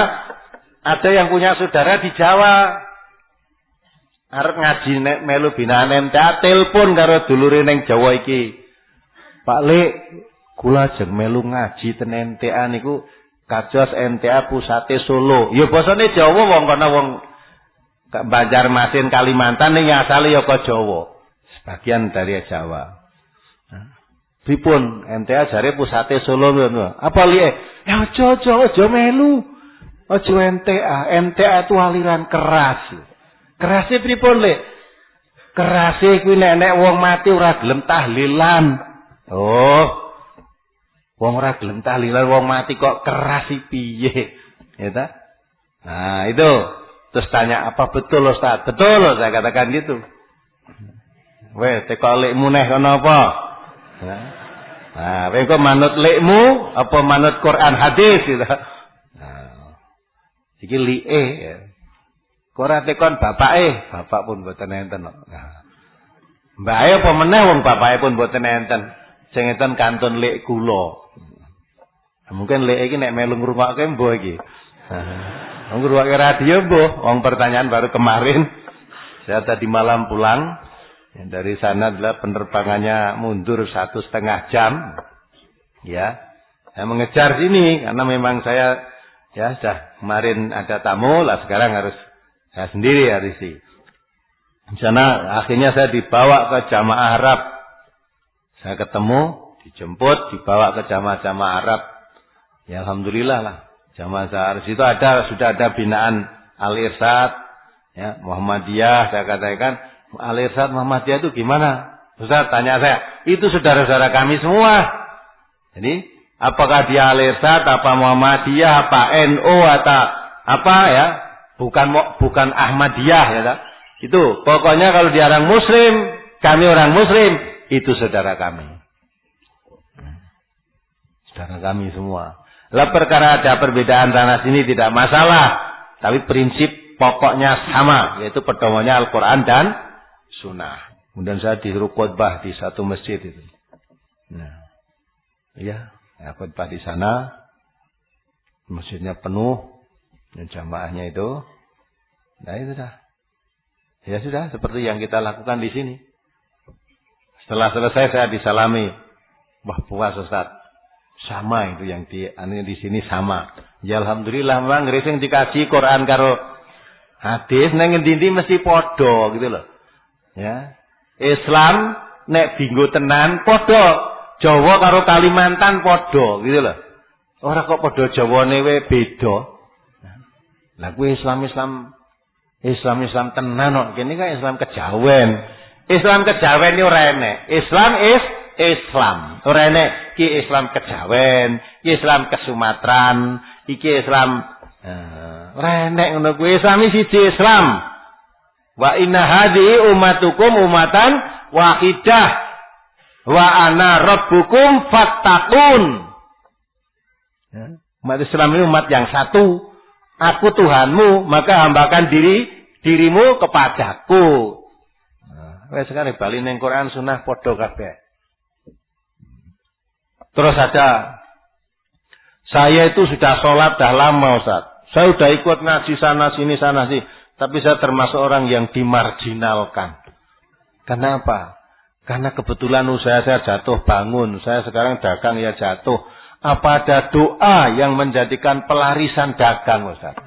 ada yang punya saudara di Jawa. Arep ngaji nek melu binaan MTA, telepon karo dulure ning Jawa iki. Pak Lek, kula jeng melu ngaji ten MTA niku kados MTA pusate Solo. Ya basane Jawa wong kono wong Banjarmasin Kalimantan ning asale ya kok Jawa. Sebagian dari Jawa. Pripun MTA jare pusate Solo ngono. Apa liye? Ya aja melu. Ojo MTA itu aliran keras. Kerase pripun, Lek? Kerase kuwi nek wong mati ora gelem tahlilan. Oh. Wong ora gelem tahlilan wong mati kok keras piye? Ya ta? Nah, itu. Terus tanya, apa betul Ustaz? Betul, saya katakan gitu. Weh, teko lekmu neh kono apa? Nah, kowe kok manut lekmu apa manut Quran hadis gitu. Iki li'e ya. Ora tekon bapake, bapak pun mboten enten kok. Nah. Mbake apa meneh wong bapake pun mboten enten. Sing enten kantun lek kula. Mungkin lek iki nek melu ngrungokke mbuh iki. Wong ngrungokke radio mbuh, wong pertanyaan baru kemarin. Saya tadi malam pulang. Dari sana adalah penerbangannya mundur 1,5 jam. Ya. Saya mengejar sini karena memang saya ya sudah kemarin ada tamu lah, sekarang harus saya sendiri hari ini. Di sana akhirnya saya dibawa ke jamaah Arab. Saya ketemu, dijemput, dibawa ke jamaah Arab. Ya alhamdulillah lah. Jamaah Arab itu sudah ada binaan Al-Irsyad, ya Muhammadiyah. Saya katakan Al-Irsyad Muhammadiyah itu gimana? Ustaz tanya saya, itu saudara-saudara kami semua. Jadi apakah dia Al-Irsyad, apa Muhammadiyah, apa NU atau apa ya? Bukan Ahmadiyah ya tak? Itu pokoknya kalau dia orang Muslim, kami orang Muslim, itu saudara kami. Saudara kami semua. Lah perkara ada perbedaan sana sini tidak masalah, tapi prinsip pokoknya sama, yaitu pedomannya Al-Quran dan Sunnah. Kemudian saya disuruh khotbah di satu masjid itu. Nah, iya. Ya, khotbah di sana, masjidnya penuh, jamaahnya itu, nah itu dah. Ya sudah, seperti yang kita lakukan di sini. Setelah selesai saya disalami, wah puas Ustaz, sama itu yang di sini sama. Ya alhamdulillah memang ngerising dikaji Quran karo hadis, neng endi mesti podo gitu loh. Ya, Islam nek dinggo tenan podo. Jawa karo Kalimantan podo gitu loh. Ora kok podo Jawane we beda. Lah kuwi Islam tenan kok. Kene kan Islam kejawen. Islam kejawen iki ora enek. Islam is Islam. Ora enek ki Islam kejawen, ki Islam kesumatran, iki Islam ora enek ngono kuwi. Islam iki siji Islam. Wa inna hadhihi ummatukum ummatan wahidah. Wa ana rabbukum fattaqun. Ya. Umat Islam ini umat yang satu. Aku Tuhanmu, maka hambakan dirimu kepadaku. Nah, sekarang bali ning Quran Sunnah padha kabeh. Terus saja, saya itu sudah sholat dah lama Ustaz. Saya udah ikut ngaji sana sini, tapi saya termasuk orang yang dimarginalkan. Kenapa? Karena kebetulan usaha saya jatuh bangun, saya sekarang dagang ya jatuh. Apa ada doa yang menjadikan pelarisan dagang, Ustaz?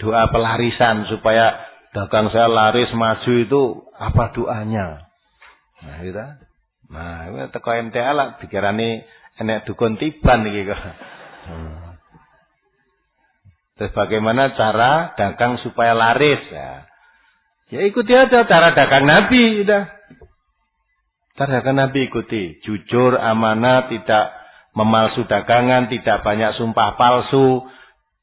Doa pelarisan supaya dagang saya laris maju itu apa doanya? Nah, gitu. Nah, ini teko MTA lah dikirani enek dukun tiban iki kok. Terus bagaimana cara dagang supaya laris ya? Ya ikuti aja cara dagang Nabi udah. Cara dagang Nabi ikuti, jujur, amanah, tidak memalsu dagangan, tidak banyak sumpah palsu.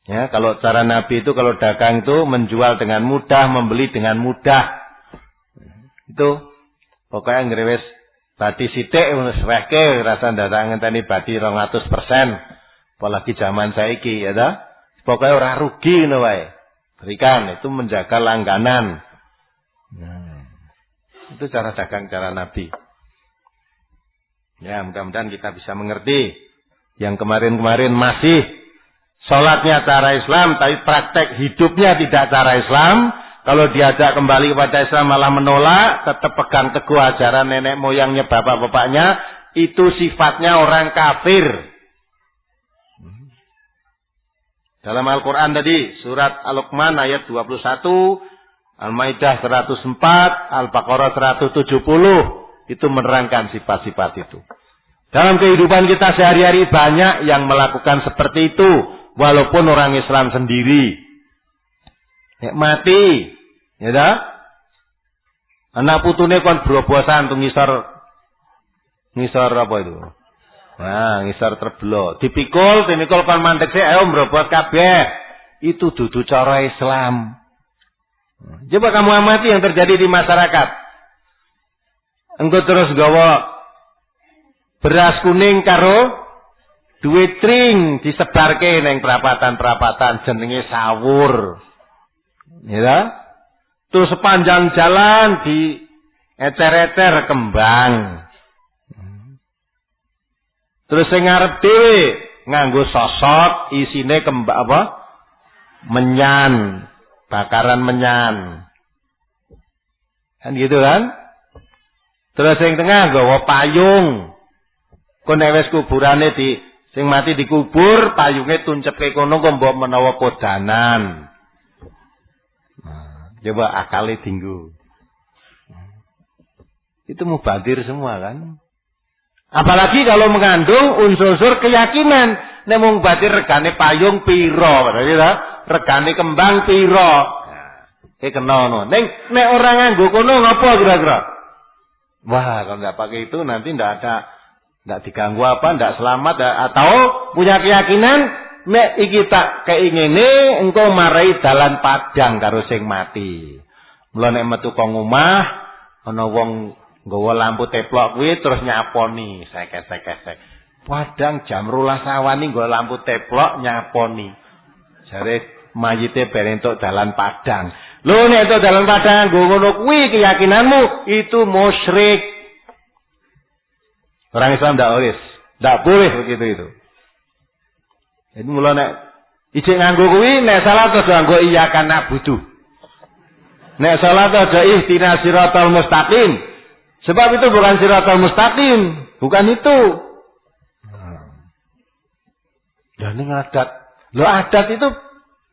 Ya, kalau cara Nabi itu kalau dagang itu menjual dengan mudah, membeli dengan mudah. Itu pokoknya ngrewes bati sithik wis weke rasa datangan tani bati 200%. Apalagi zaman saiki ya ta. Pokoknya ora rugi ngono wae. Berikan itu menjaga langganan. Itu cara dagang cara Nabi. Ya, mudah-mudahan kita bisa mengerti. Yang kemarin-kemarin masih sholatnya cara Islam, tapi praktek hidupnya tidak cara Islam. Kalau diajak kembali kepada Islam malah menolak, tetap pegang teguh ajaran nenek moyangnya, bapak-bapaknya, itu sifatnya orang kafir. Dalam Al-Quran tadi, surat Al-Luqman ayat 21, Al-Maidah 104, Al-Baqarah 170, itu menerangkan sifat-sifat itu. Dalam kehidupan kita sehari-hari banyak yang melakukan seperti itu, walaupun orang Islam sendiri. Mati, ya dah. Anak putune kon blobosan tuh ngisor apa itu? Nah, ngisor terbelo. Dipikul kon mandek sih, ayo mbrobos kabeh. Itu dudu cara Islam. Coba kamu amati yang terjadi di masyarakat. Engko terus gawa beras kuning karo duit tring disebarke ning perapatan-perapatan jenenge sawur. Ya. Terus sepanjang jalan di ecer-ecer kembang. Terus sing ngarep dhewe nganggo sosot isine kembang apa? Menyan, bakaran menyan. Kan gitu kan? Terus sing tengah nggawa payung. Kok nek wis kuburane sing mati dikubur, payunge tuncepke kono kok mbok menawa kodanan. Coba akale dinggo. Itu mubadir semua kan. Apalagi kalau mengandung unsur-unsur keyakinan. Nek mung badir regane payung piro, berarti ta? Regane kembang piro. Nah, kena ngono. Nek orang nganggo kono ngapa kira-kira? Wah, kalau enggak pakai itu nanti enggak diganggu apa, enggak selamat atau punya keyakinan nek iki tak keingine engko marai dalan padang karo sing mati. Mula nek metu kok omah ana wong nggawa lampu teplok kuwi terus nyaponi, sek-sek. Padang jam 12 sawani nggawa lampu teplok nyaponi. Jare mayite ben entuk dalan padang. Lho nek entuk dalan padang nggo ngono kuwi keyakinanmu itu musyrik. Orang Islam ndak boleh begitu itu. Jadi mula nek ijek nganggo kuwi nek salat terus nganggo iya kana butuh. Nek salat aja ihdinas siratal mustaqim. Sebab itu bukan siratal mustaqim, bukan itu. Dan ini adat. Loh adat itu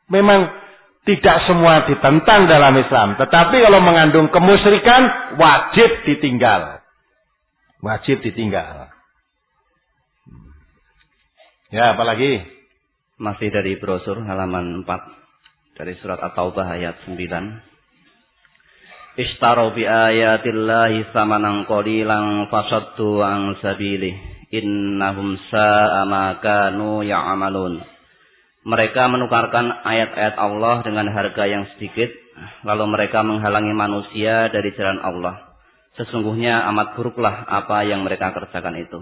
memang tidak semua ditentang dalam Islam, tetapi kalau mengandung kemusyrikan wajib ditinggal. Wajib ditinggal. Ya, apalagi? Masih dari brosur halaman 4 dari surat At-Taubah ayat 9. Ishtaru bi ayatillahi samanan qalilan fasaddu an sabilih innahum sa'a ma kanu ya'malun. Mereka menukarkan ayat-ayat Allah dengan harga yang sedikit, lalu mereka menghalangi manusia dari jalan Allah. Sesungguhnya amat buruklah apa yang mereka kerjakan itu.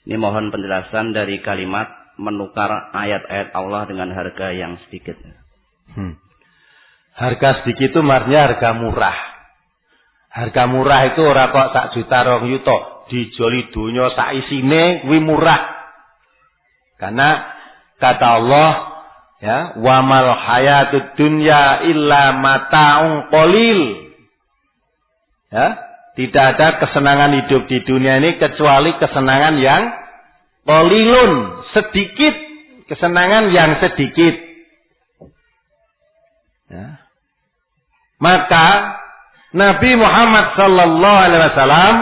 Ini mohon penjelasan dari kalimat menukar ayat-ayat Allah dengan harga yang sedikit. Harga sedikit itu artinya harga murah. Harga murah itu ora kok 1 juta 2 juta, dijoli donya sak isine kuwi murah. Karena Kata Allah, ya, wa mal hayatud dunya illa mata'un qalil. Ya, tidak ada kesenangan hidup di dunia ini kecuali kesenangan yang qalilun, sedikit, kesenangan yang sedikit. Ya. Maka Nabi Muhammad sallallahu alaihi wasallam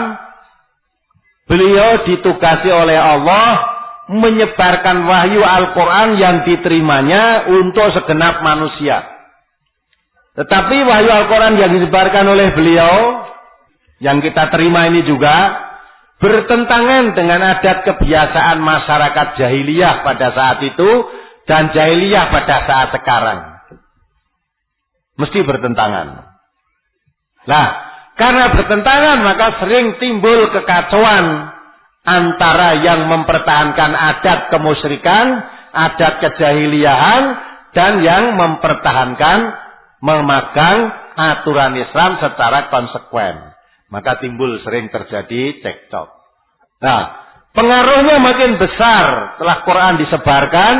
beliau ditugasi oleh Allah menyebarkan wahyu Al-Quran yang diterimanya untuk segenap manusia. Tetapi wahyu Al-Quran yang disebarkan oleh beliau, yang kita terima ini juga bertentangan dengan adat kebiasaan masyarakat jahiliyah pada saat itu dan jahiliyah pada saat sekarang. Mesti bertentangan. Nah, karena bertentangan maka sering timbul kekacauan antara yang mempertahankan adat kemusyrikan, adat kejahiliahan, dan yang mempertahankan memegang aturan Islam secara konsekuen. Maka timbul sering terjadi cekcok. Nah, pengaruhnya makin besar setelah Quran disebarkan,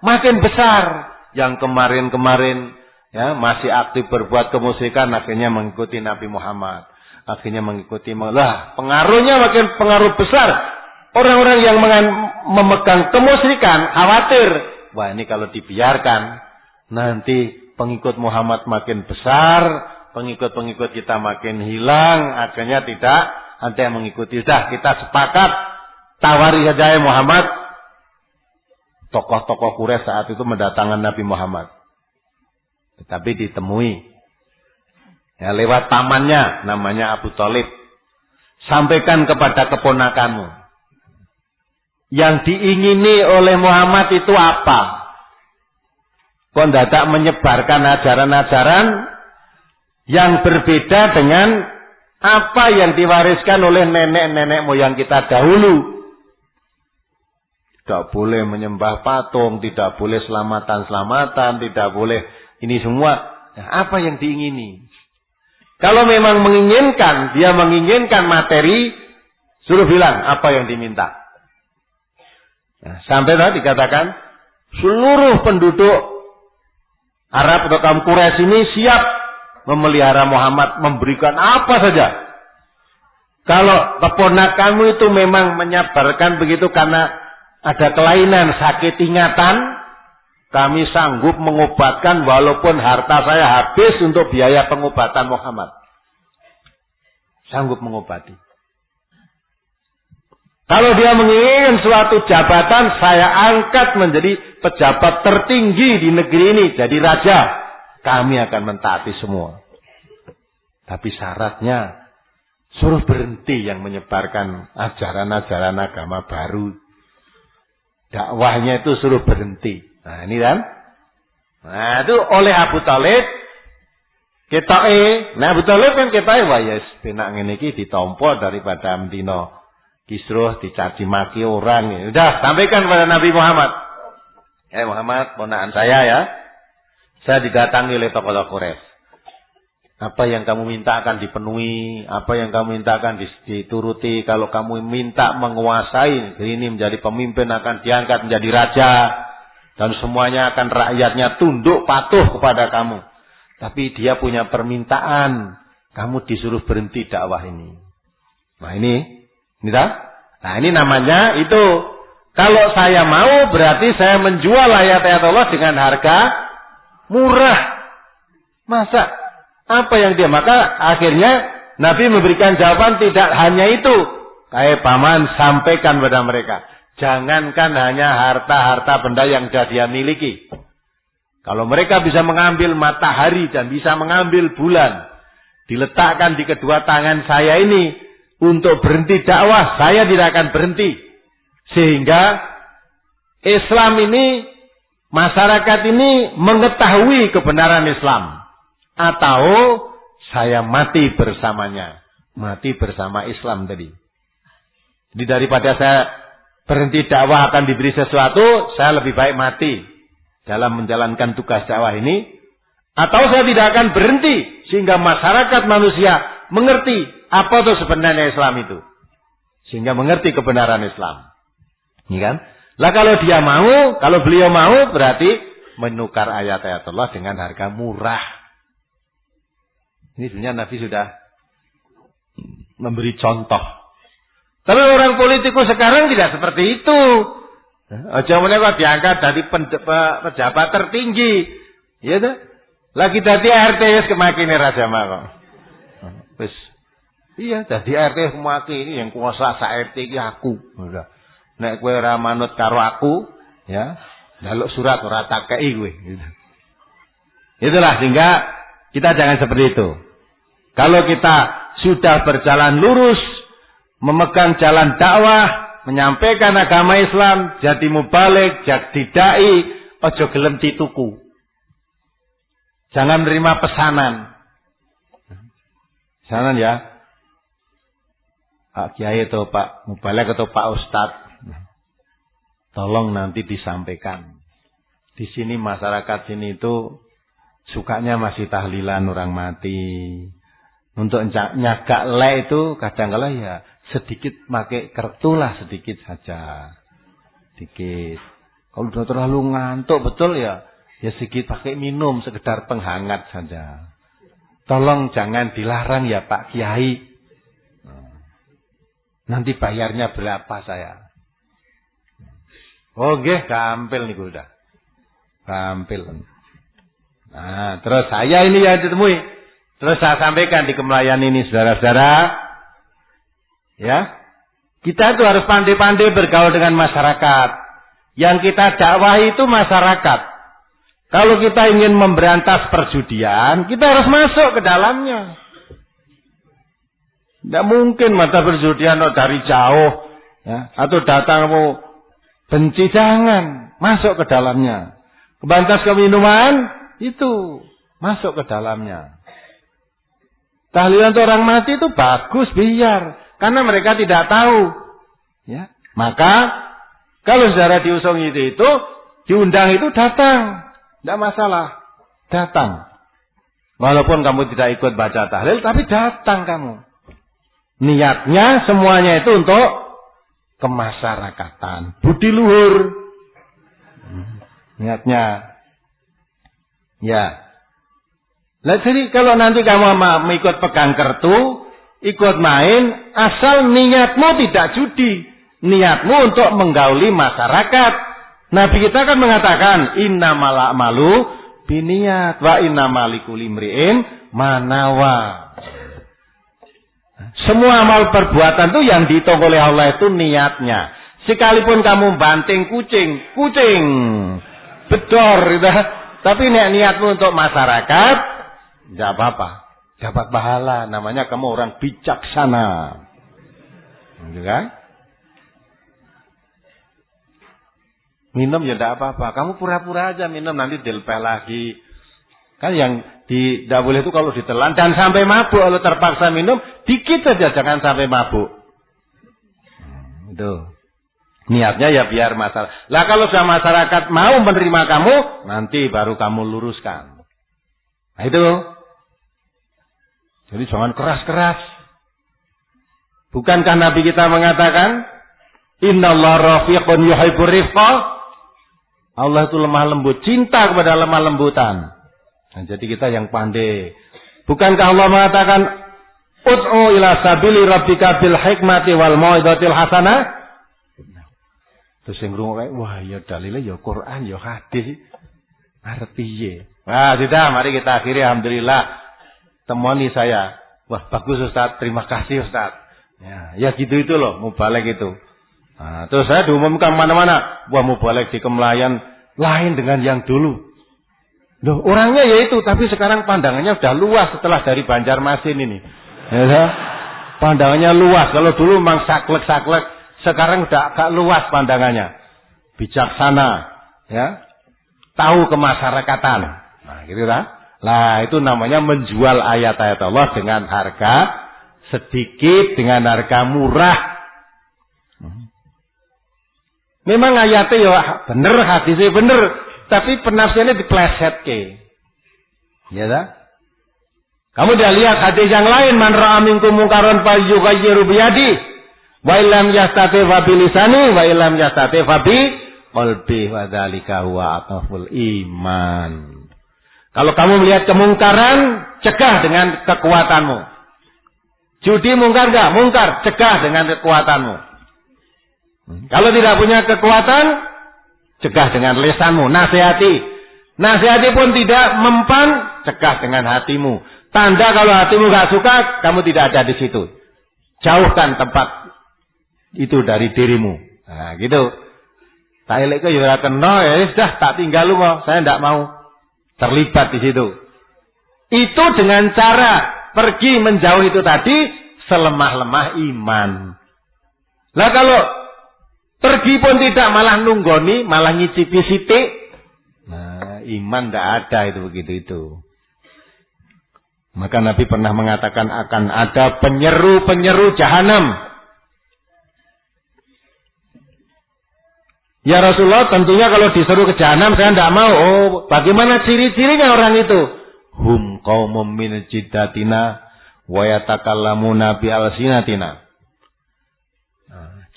makin besar. Yang kemarin-kemarin ya masih aktif berbuat kemusyrikan akhirnya mengikuti Nabi Muhammad. Akhirnya mengikuti. Lah, pengaruhnya makin pengaruh besar. Orang-orang yang memegang kemusyrikan khawatir. Wah, ini kalau dibiarkan nanti pengikut Muhammad makin besar, pengikut-pengikut kita makin hilang, akhirnya tidak ada yang mengikuti. Sudah, kita sepakat tawari saja ya Muhammad. Tokoh-tokoh Quraisy saat itu mendatangkan Nabi Muhammad. Tetapi ditemui ya, lewat pamannya namanya Abu Thalib. Sampaikan kepada keponakanmu. Yang diingini oleh Muhammad itu apa? Kok tidak menyebarkan ajaran-ajaran yang berbeda dengan apa yang diwariskan oleh nenek-nenek moyang kita dahulu. Tidak boleh menyembah patung, tidak boleh selamatan-selamatan, tidak boleh ini semua. Nah, apa yang diingini? Kalau memang menginginkan, dia menginginkan materi, suruh bilang apa yang diminta. Nah, sampai tadi dikatakan, seluruh penduduk Arab atau kaum Quraisy ini siap memelihara Muhammad, memberikan apa saja. Kalau keponakanmu itu memang menyabarkan begitu karena ada kelainan, sakit ingatan, kami sanggup mengobatkan walaupun harta saya habis untuk biaya pengobatan Muhammad. Sanggup mengobati. Kalau dia menginginkan suatu jabatan, saya angkat menjadi pejabat tertinggi di negeri ini, jadi raja. Kami akan mentaati semua. Tapi syaratnya, suruh berhenti yang menyebarkan ajaran-ajaran agama baru. Dakwahnya itu suruh berhenti. Nah ini kan. Nah itu oleh Abu Thalib. Nah Abu Thalib kan ketae wah ya penak ngene iki ditampa daripada mdino kisruh dicaci maki orang. Udah sampaikan kepada Nabi Muhammad. Muhammad, ponakan saya ya. Saya didatangi oleh tokoh-tokoh Quraisy. Apa yang kamu minta akan dipenuhi, apa yang kamu minta akan dituruti. Kalau kamu minta menguasai negeri ini menjadi pemimpin akan diangkat menjadi raja. Dan semuanya akan rakyatnya tunduk patuh kepada kamu. Tapi dia punya permintaan. Kamu disuruh berhenti dakwah ini. Nah ini dah. Nah ini namanya itu. Kalau saya mau berarti saya menjual ayat-ayat Allah dengan harga murah. Masa? Apa yang dia? Maka akhirnya Nabi memberikan jawaban tidak hanya itu. Kayak paman sampaikan kepada mereka. Jangankan hanya harta-harta benda yang sudah dia miliki. Kalau mereka bisa mengambil matahari dan bisa mengambil bulan. Diletakkan di kedua tangan saya ini. Untuk berhenti dakwah. Saya tidak akan berhenti. Sehingga Islam ini. Masyarakat ini mengetahui kebenaran Islam. Atau saya mati bersamanya. Mati bersama Islam tadi. Jadi daripada saya berhenti dakwah akan diberi sesuatu, saya lebih baik mati dalam menjalankan tugas dakwah ini. Atau saya tidak akan berhenti sehingga masyarakat manusia mengerti apa itu sebenarnya Islam itu. Sehingga mengerti kebenaran Islam. Ini kan? Lah kalau beliau mau berarti menukar ayat-ayat Allah dengan harga murah. Ini sebenarnya Nabi sudah memberi contoh. Tapi orang politikus sekarang tidak seperti itu. Aja meneh diangkat dari pejabat tertinggi. Ya tuh. Lagi dadi RT wis kemakine Raja kok. Wis. Iya, dadi RT kemaki ini yang kuasa sak RT iki aku. Nek kowe ora manut karo aku, ya, njaluk surat ora tak kei kowe gitu. Itulah sehingga kita jangan seperti itu. Kalau kita sudah berjalan lurus, memegang jalan dakwah, menyampaikan agama Islam, jadi mubalik, jadi dai, ojo gelem dituku. Jangan menerima pesanan. Pesanan ya. Pak Kiai atau Pak Mubalik atau Pak Ustadz. Tolong nanti disampaikan. Di sini masyarakat sini itu sukanya masih tahlilan orang mati. Untuk nyagak le itu kadang-kala ya sedikit pakai kertu lah, sedikit saja. Sedikit. Kalau sudah terlalu ngantuk betul ya sedikit pakai minum, sekedar penghangat saja. Tolong jangan dilarang ya Pak Kiai. Nanti bayarnya berapa saya? Oh nggih, gampil niku udah. Gampil. Nah, terus saya ini yang ditemui. Terus saya sampaikan di Kemelayan ini saudara-saudara. Ya. Kita itu harus pandai-pandai bergaul dengan masyarakat. Yang kita dakwahi itu masyarakat. Kalau kita ingin memberantas perjudian, kita harus masuk ke dalamnya. Tidak mungkin mata perjudian dari jauh, ya, atau datang mau benci, jangan masuk ke dalamnya. Kebantas keminuman itu masuk ke dalamnya. Tahlilan orang mati itu bagus biar, karena mereka tidak tahu, ya. Maka kalau saudara diusung itu diundang itu datang, tidak masalah, datang. Walaupun kamu tidak ikut baca tahlil, tapi datang kamu. Niatnya semuanya itu untuk kemasyarakatan, budi luhur. Niatnya. Ya. Nah, jadi kalau nanti kamu ikut pegang kartu, ikut main, asal niatmu tidak judi. Niatmu untuk menggauli masyarakat. Nabi kita kan mengatakan, innamal a'malu binniyat wa innamal likulli imri'in ma nawa. Semua amal perbuatan itu yang dihitung oleh Allah itu niatnya. Sekalipun kamu banting kucing, bedor, gitu. Tapi niatmu untuk masyarakat, tidak apa-apa, dapat pahala. Namanya kamu orang bijaksana, gitu kan? Minum ya tidak apa-apa. Kamu pura-pura aja minum, nanti dilepeh lagi. Kan yang tidak boleh itu kalau ditelan dan sampai mabuk. Kalau terpaksa minum, dikit saja, jangan sampai mabuk. Itu. Niatnya ya biar masalah. Lah kalau sudah masyarakat mau menerima kamu, nanti baru kamu luruskan. Nah itu. Jadi jangan keras-keras. Bukankah Nabi kita mengatakan, Innallaha rafiqun yuhibbur rifqa? Allah itu lemah lembut, cinta kepada lemah lembutan. Nah, jadi kita yang pandai. Bukankah Allah mengatakan, Ud'u ila sabili rabbika bil hikmati wal mau'izatil hasanah? Terus yang ngrungokne, wah ya dalile ya Quran ya hadis. Arep piye? Nah, sudah, mari kita akhiri alhamdulillah. Temoni saya. Wah, bagus Ustaz, terima kasih Ustaz. Ya gitu itu loh, mubalik itu. Nah, terus saya diumumkan mana-mana, wah mubalik di Kemelayan lain dengan yang dulu. Loh, orangnya ya itu, tapi sekarang pandangannya sudah luas setelah dari Banjarmasin ini. Ya, pandangannya luas. Kalau dulu memang saklek-saklek, sekarang sudah agak luas pandangannya. Bijaksana, ya. Tahu kemasyarakatan. Nah, gitu kan? Lah, itu namanya menjual ayat-ayat Allah dengan harga sedikit, dengan harga murah. Memang ayatnya ya bener, hadisnya bener, tapi penafsirannya diplesetke. Ya dah? Kamu udah lihat hadis yang lain, man ra'a minkum munkaran falyughayyiru biyadihi, wa illam yastati fa bilisani, wa illam yastati fa bi qalbi wa dzalika huwa aqful iman. Kalau kamu melihat kemungkaran, cegah dengan kekuatanmu. Judi mungkar enggak? Mungkar, cegah dengan kekuatanmu. Kalau tidak punya kekuatan, cegah dengan lisanmu, nasihati. Nasihati pun tidak mempan, cegah dengan hatimu. Tanda kalau hatimu enggak suka, kamu tidak ada di situ. Jauhkan tempat itu dari dirimu. Nah, gitu. Tak elek ke ya kena, ya sudah tak tinggal lu kok. Saya enggak mau terlibat di situ. Itu dengan cara pergi menjauh itu tadi selemah-lemah iman. Lah kalau pergi pun tidak, malah nunggoni, malah ngicipi sithik, nah iman tidak ada itu begitu itu. Maka Nabi pernah mengatakan akan ada penyeru-penyeru jahanam. Ya Rasulullah, tentunya kalau diseru ke jahanam saya tidak mau. Oh, bagaimana ciri-cirinya orang itu? Hum qaumum min jiddatina wa yatakallamuna bi alsinatina.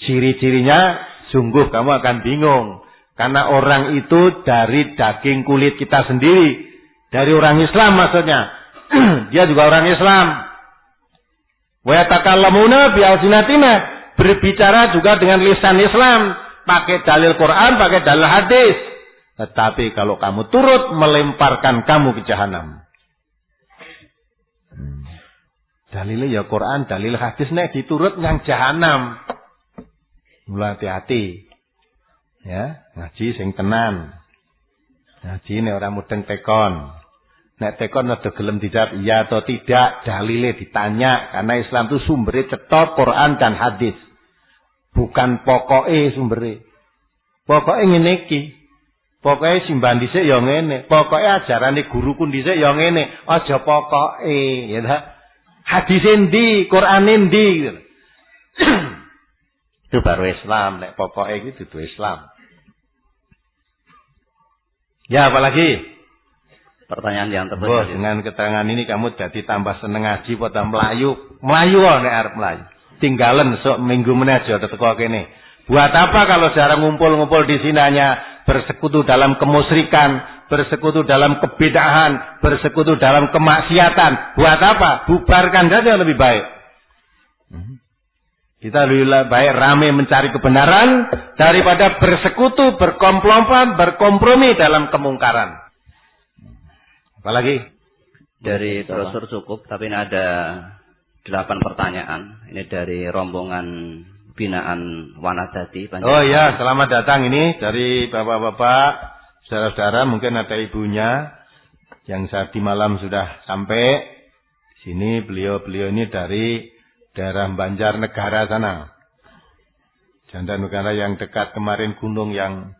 Ciri-cirinya sungguh kamu akan bingung. Karena orang itu dari daging kulit kita sendiri. Dari orang Islam maksudnya. Dia juga orang Islam. Wa yatakallamuna bi alsinatina. Berbicara juga dengan lisan Islam. Pakai dalil Quran, pakai dalil hadis. Tetapi kalau kamu turut, melemparkan kamu ke jahanam. Dalilnya ya Quran, dalil hadis nek diturut yang jahanam. Mulai hati-hati. Ya, ngaji sing tenan. Ngaji nek ora mudeng tekon. Nek tekon ada gelem dijawab iya atau tidak, dalile ditanya karena Islam itu sumbernya cetha Quran dan hadis. Bukan pokoke sumbere. Pokoke ngene iki. Pokoke simbah dhisik ya ngene. Pokoke ajarane guruku dhisik ya ngene. Aja pokoke, ya ta. Hadis endi, Quran endi. Itu baru Islam, nek pokoke iki dudu Islam. Ya, apalagi? Pertanyaan yang terbaik. Dengan keterangan ini kamu jadi tambah seneng ngaji pada melayu. Melayu nek arep melayu. Tinggalan sok minggu meneh aja teko kene. Buat apa kalau sekarang ngumpul-ngumpul di sini hanya bersekutu dalam kemusyrikan, bersekutu dalam kebidahan, bersekutu dalam kemaksiatan? Buat apa? Bubarkan saja lebih baik. Kita lebih baik rame mencari kebenaran daripada bersekutu, berkomplot, berkompromi dalam kemungkaran. Apalagi? Dari brosur cukup, tapi ini ada 8 pertanyaan. Ini dari rombongan binaan Wanadati. Oh ya, selamat datang ini dari bapak-bapak, saudara-saudara, mungkin ada ibunya yang saat di malam sudah sampai sini. Beliau ini dari daerah Banjarnegara sana. Banjarnegara yang dekat kemarin gunung yang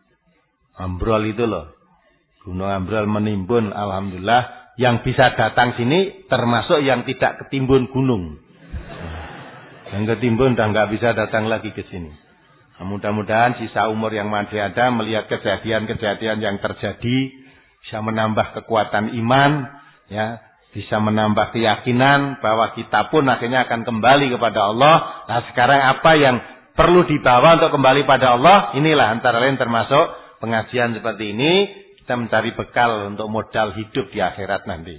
ambrol itu loh. Gunung ambrol menimbun, alhamdulillah. Yang bisa datang sini termasuk yang tidak ketimbun gunung. Yang ketimbun dan nggak bisa datang lagi ke sini. Nah, mudah-mudahan sisa umur yang masih ada melihat kejadian-kejadian yang terjadi bisa menambah kekuatan iman, ya, bisa menambah keyakinan bahwa kita pun akhirnya akan kembali kepada Allah. Nah, sekarang apa yang perlu dibawa untuk kembali pada Allah? Inilah antara lain termasuk pengajian seperti ini. Kita mencari bekal untuk modal hidup di akhirat nanti.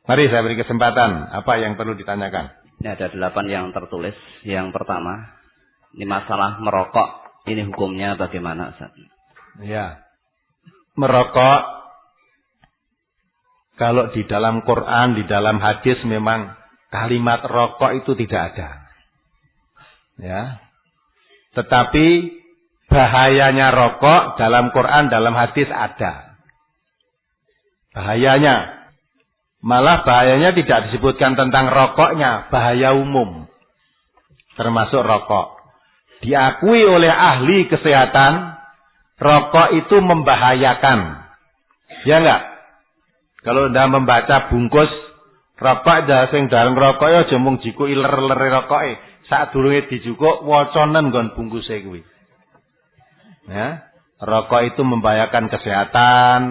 Mari saya beri kesempatan. Apa yang perlu ditanyakan? Ini ada 8 yang tertulis. Yang pertama, ini masalah merokok. Ini hukumnya bagaimana, Ustaz? Ya. Merokok, kalau di dalam Quran, di dalam hadis memang kalimat rokok itu tidak ada. Ya. Tetapi bahayanya rokok dalam Quran, dalam hadis ada. Bahayanya. Malah bahayanya tidak disebutkan tentang rokoknya. Bahaya umum. Termasuk rokok. Diakui oleh ahli kesehatan. Rokok itu membahayakan. Ya enggak? Kalau Anda membaca bungkus rokok. Sing dalam rokoknya aja mung jiku iler-iler rokoknya. Saat durunge dijukuk. Woconen nggon bungkusnya kuwi. Ya. Rokok itu membahayakan kesehatan.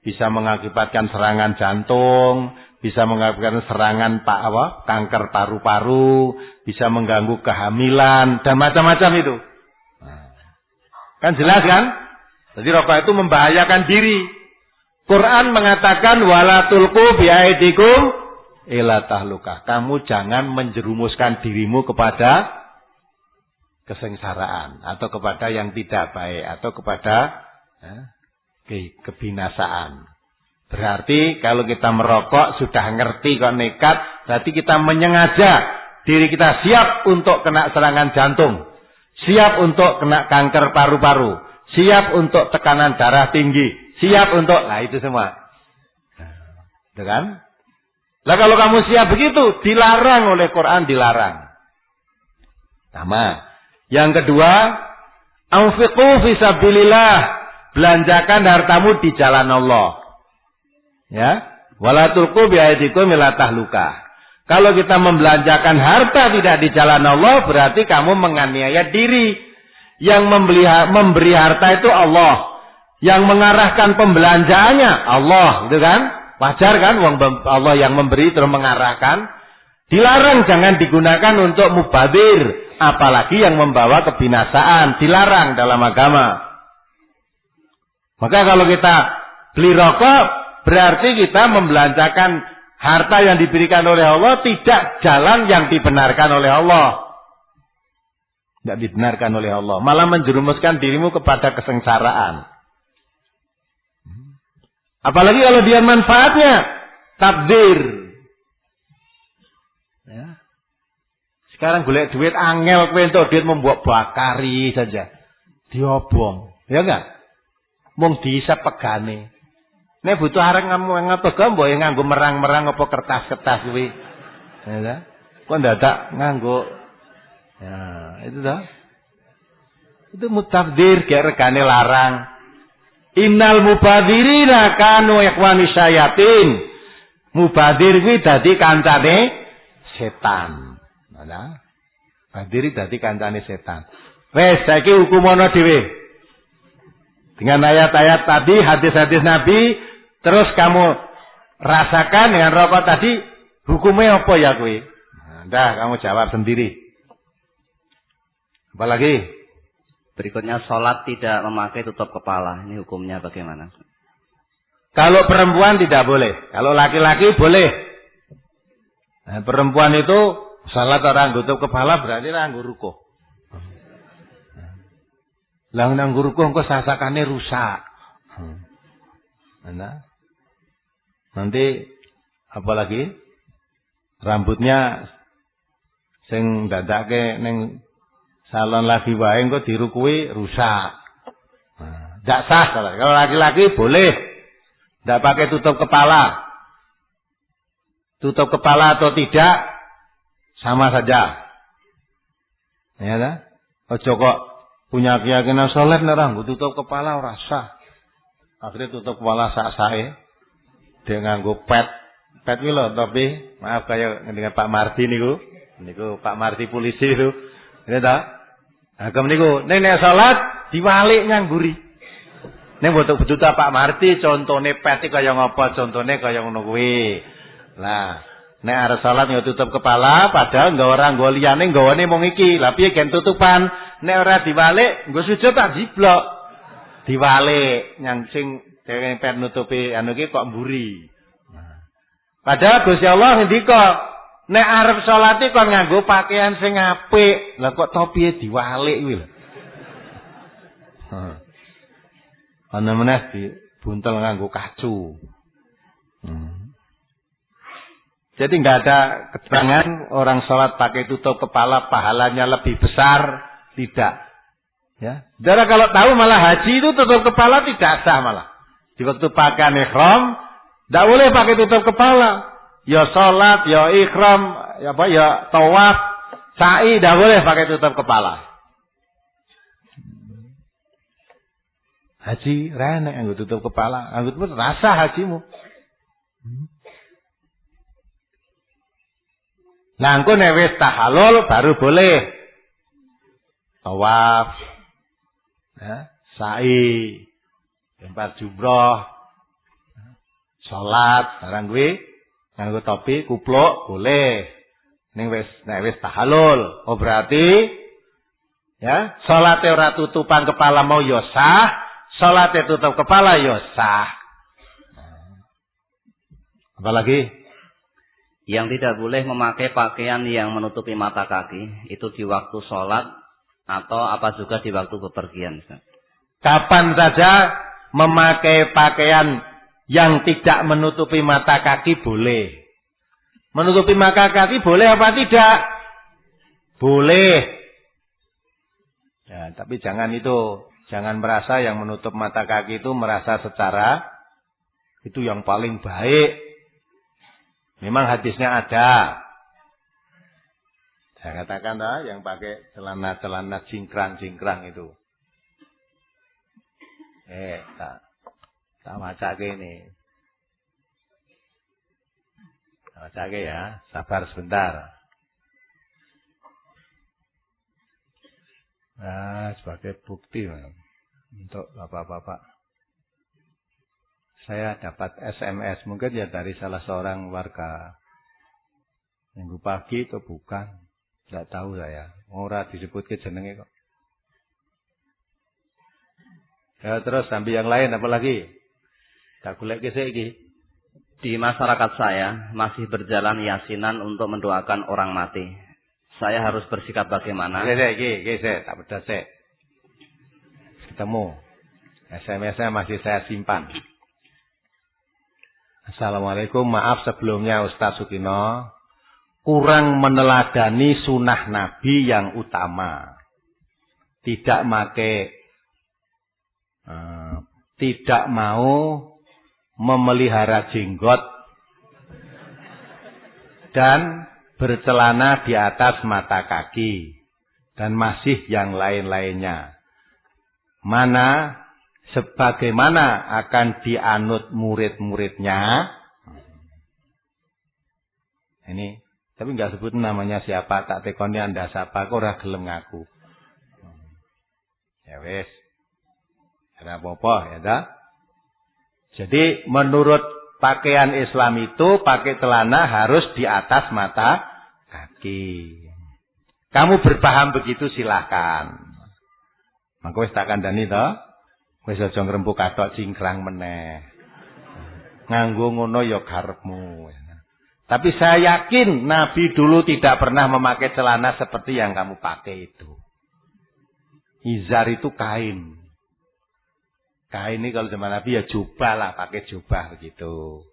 Bisa mengakibatkan serangan jantung, bisa mengakibatkan serangan kanker paru-paru, bisa mengganggu kehamilan dan macam-macam itu. Kan jelas kan? Jadi rokok itu membahayakan diri. Quran mengatakan wala tulqu biaidikum ila tahlukah. Kamu jangan menjerumuskan dirimu kepada kesengsaraan atau kepada yang tidak baik atau kepada kebinasaan. Berarti kalau kita merokok sudah ngerti kok nekat, berarti kita menyengaja diri kita siap untuk kena serangan jantung, siap untuk kena kanker paru-paru, siap untuk tekanan darah tinggi, siap untuk, nah itu semua. Gitu kan? Lah kalau kamu siap begitu, dilarang oleh Quran, dilarang. Sama. Yang kedua, anfiqu fisabilillah, belanjakan hartamu di jalan Allah. Ya, wala tulqu biaidikum ila tahlukah. Kalau kita membelanjakan harta tidak di jalan Allah, berarti kamu menganiaya diri. Yang memberi harta itu Allah. Yang mengarahkan pembelanjaannya Allah, gitu kan? Wajar kan? Allah yang memberi terus mengarahkan. Dilarang jangan digunakan untuk mubadir, apalagi yang membawa kebinasaan, dilarang dalam agama. Maka kalau kita beli rokok, berarti kita membelanjakan harta yang diberikan oleh Allah tidak jalan yang dibenarkan oleh Allah. Tidak dibenarkan oleh Allah. Malah menjerumuskan dirimu kepada kesengsaraan. Apalagi kalau dia manfaatnya tabdir. Ya. Sekarang golek duit angel kowe entuk duit membuat bakari saja. Diobong. Ya enggak? Mung diisap pegane. Nek butuh arek ngapega mbok nganggo merang-merang apa kertas-kertas kuwi. Ya. Kok ndadak nganggo. Ya, itu dah. Itu mutabdir gek regane larang. Innal mubadzirina kanu ikhwani syayatin. Mubadir kuwi dadi kancane setan. Nah, mubadir dadi kancane setan. Wes saiki hukumono dhewe. Dengan ayat-ayat tadi, hadis-hadis Nabi, terus kamu rasakan dengan rokok tadi, hukumnya apa ya kuwi? Nah, kamu jawab sendiri. Apalagi? Berikutnya sholat tidak memakai tutup kepala. Ini hukumnya bagaimana? Kalau perempuan tidak boleh. Kalau laki-laki boleh. Nah, perempuan itu sholat orang tutup kepala berarti orang rukuh. Lah nang rukuh engko sasakane rusak. Nah. Nanti apalagi rambutnya sing dadake ning salon lagi wae engko dirukui rusak. Nah, ndak sah kalau laki-laki boleh ndak pakai tutup kepala. Tutup kepala atau tidak sama saja. Ya kan? Ojo kok punya keyakinan saleh nek ora tutup kepala ora sah. Akhirnya tutup kepala sak-sake. Dia nganggo pet kuwi lho tapi maaf kaya dengan Pak Mardi niku. Niku Pak Mardi polisi itu. Ini ta? Agam niku nek salat diwalik nyangguri. Nek butuh Pak Mardi contone pet iki kaya ngapa contone kaya ngono kuwi. Lah, nek arep salat yo tutup kepala padahal nggawa ora nggawa liyane nggawane mung iki. Lah piye gen tutupan? Nek ora diwalik nggo sujud tak jiblok. Diwalik nyang sing dhewe pet nutupi anu iki kok mburi. Padahal Gusti Allah ngendika nek arep salat iki kon nganggo pakaian sing apik. Lah kok topiye diwalik kuwi lho. Ana meneh dibuntel nganggo kacu. Jadi enggak ada keterangan orang salat pakai tutup kepala pahalanya lebih besar, tidak. Ya. Saudara kalau tahu malah haji itu tutup kepala tidak sah malah. Di waktu pakaian ihram tidak boleh pakai tutup kepala. Ya salat, ya ihram, ya tawaf, sa'i tidak boleh pakai tutup kepala. Haji renek nganggo tutup kepala, nganggo tutup rasa hajimu. Nah, engko nek wis tahalul baru boleh tawaf, ya, sa'i, lempar jumroh, salat, barang kuwi nganggo topi, kupluk boleh. Ning nek wis tahalul, oh berarti ya, salate ora tutupan kepala mau ya sah, Salatnya tutup kepala ya sah. Apalagi yang tidak boleh memakai pakaian yang menutupi mata kaki itu di waktu sholat atau apa juga di waktu bepergian. Kapan saja memakai pakaian yang tidak menutupi mata kaki boleh. Menutupi mata kaki boleh apa tidak? Boleh. Ya, tapi jangan merasa yang menutup mata kaki itu merasa secara itu yang paling baik. Memang hadisnya ada. Saya katakan yang pakai celana-celana cingkrang-cingkrang itu. Tak baca ini. Tak baca ya, sabar sebentar. Nah, sebagai bukti untuk bapak-bapak. Saya dapat SMS mungkin ya dari salah seorang warga Minggu pagi itu bukan. Tidak tahu saya. Ora disebut ke jenenge kok. Ya terus sambil yang lain apa lagi? Tak golek ke iki. Di masyarakat saya masih berjalan yasinan untuk mendoakan orang mati. Saya harus bersikap bagaimana? Tak pedas sik. Ketemu. SMS-nya masih saya simpan. Assalamualaikum, maaf sebelumnya Ustaz Sukino. Kurang meneladani sunnah Nabi yang utama. Tidak mau memelihara jenggot dan bercelana di atas mata kaki dan masih yang lain-lainnya. Sebagaimana akan dianut murid-muridnya. Ini, tapi enggak sebut namanya siapa, tak tekoni Anda siapa, kok ora gelem ngaku. Ya wis. Ada apa-apa ya dah. Jadi menurut pakaian Islam itu pakai celana harus di atas mata kaki. Kamu berpaham begitu silahkan. Maka wis tak kandhani to. Wis aja ngrempuk kathok cingkrang meneh. Nganggo ngono ya karepmu. Tapi saya yakin Nabi dulu tidak pernah memakai celana seperti yang kamu pakai itu. Izar itu kain. Kain ini kalau zaman Nabi ya jubah lah, pakai jubah begitu.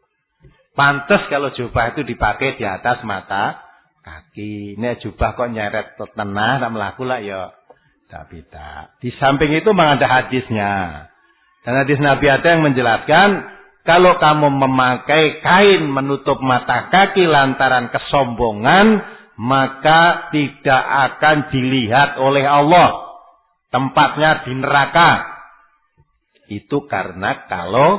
Pantes kalau jubah itu dipakai di atas mata kaki. Ini jubah kok nyeret tenah, tak melaku lah ya. Tapi tak. Di samping itu memang ada hadisnya. Dan hadis Nabi ada yang menjelaskan, kalau kamu memakai kain menutup mata kaki lantaran kesombongan, maka tidak akan dilihat oleh Allah. Tempatnya di neraka. Itu karena kalau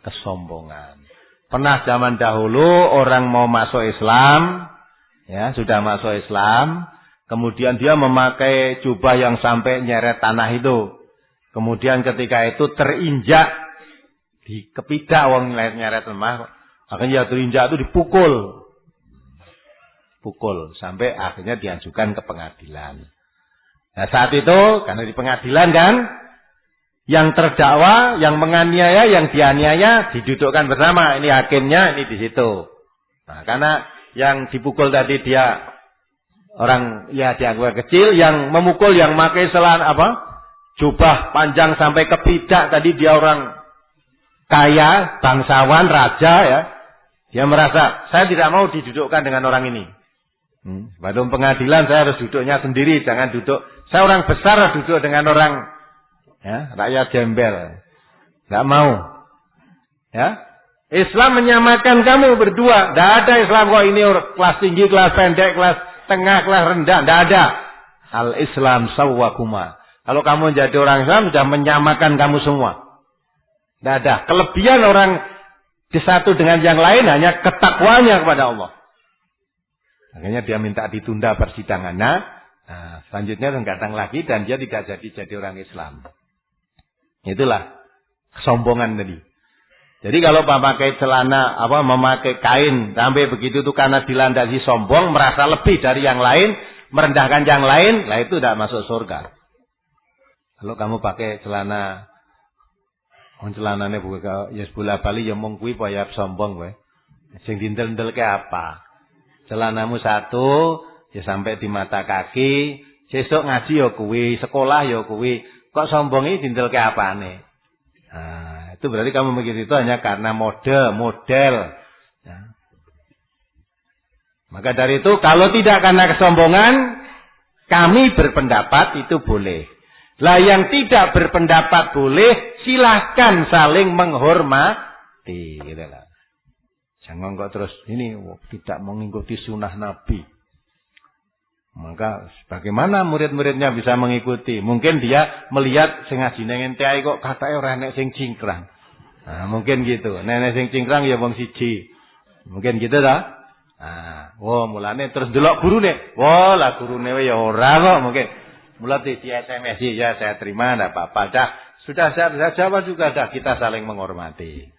kesombongan. Pernah zaman dahulu orang mau masuk Islam, ya sudah masuk Islam, kemudian dia memakai jubah yang sampai nyeret tanah itu. Kemudian ketika itu terinjak di kepidak wong nyeret lemah, akhirnya terinjak itu dipukul. Pukul sampai akhirnya diajukan ke pengadilan. Nah, saat itu karena di pengadilan kan yang terdakwa, yang menganiaya, yang dianiaya didudukkan bersama. Ini hakimnya, ini di situ. Nah, karena yang dipukul tadi dia orang ya dianggap kecil, yang memukul yang pakai jubah panjang sampai kepidak tadi dia orang kaya, bangsawan, raja ya. Dia merasa saya tidak mau didudukkan dengan orang ini. Pada pengadilan saya harus duduknya sendiri, jangan duduk. Saya orang besar duduk dengan orang ya, rakyat gembel. Enggak mau. Ya. Islam menyamakan kamu berdua. Tidak ada Islam kok ini kelas tinggi, kelas pendek, kelas tengah, kelas rendah. Tidak ada. Al-Islam sawwakuma. Kalau kamu jadi orang Islam sudah menyamakan kamu semua. Tidak ada. Kelebihan orang di satu dengan yang lain hanya ketakwanya kepada Allah. Akhirnya dia minta ditunda persidangannya. Nah, selanjutnya datang lagi dan dia tidak jadi orang Islam. Itulah kesombongan tadi. Jadi kalau memakai celana, memakai kain sampai begitu itu karena dilandasi sombong, merasa lebih dari yang lain, merendahkan yang lain, lah itu tidak masuk surga. Kalau kamu pakai celana Wong celanane buka ya bola bali ya mung kuwi payah sombong kowe. Sing dintel-ntelke apa? Celanamu satu, ya sampai di mata kaki, sesuk ngaji ya kuwi, sekolah ya kuwi. Kok sombongi dintelke apane? Nah, itu berarti kamu mikir itu hanya karena model. Ya. Maka dari itu kalau tidak karena kesombongan, kami berpendapat itu boleh. Lah yang tidak berpendapat boleh, silahkan saling menghormati. Gitu lah. Jangan kok terus ini tidak mengikuti sunnah Nabi. Maka bagaimana murid-muridnya bisa mengikuti? Mungkin dia melihat sing ngaji nang ente ae kok katake ora enek sing cingkrang. Nah, mungkin gitu. Nenek sing cingkrang ya wong siji. Mungkin gitu ta? Nah, mulane terus delok gurune. Lah gurune ya ora kok mungkin. Mula di SMS ya saya terima enggak apa-apa dah. Sudah saya jawab juga dah, kita saling menghormati.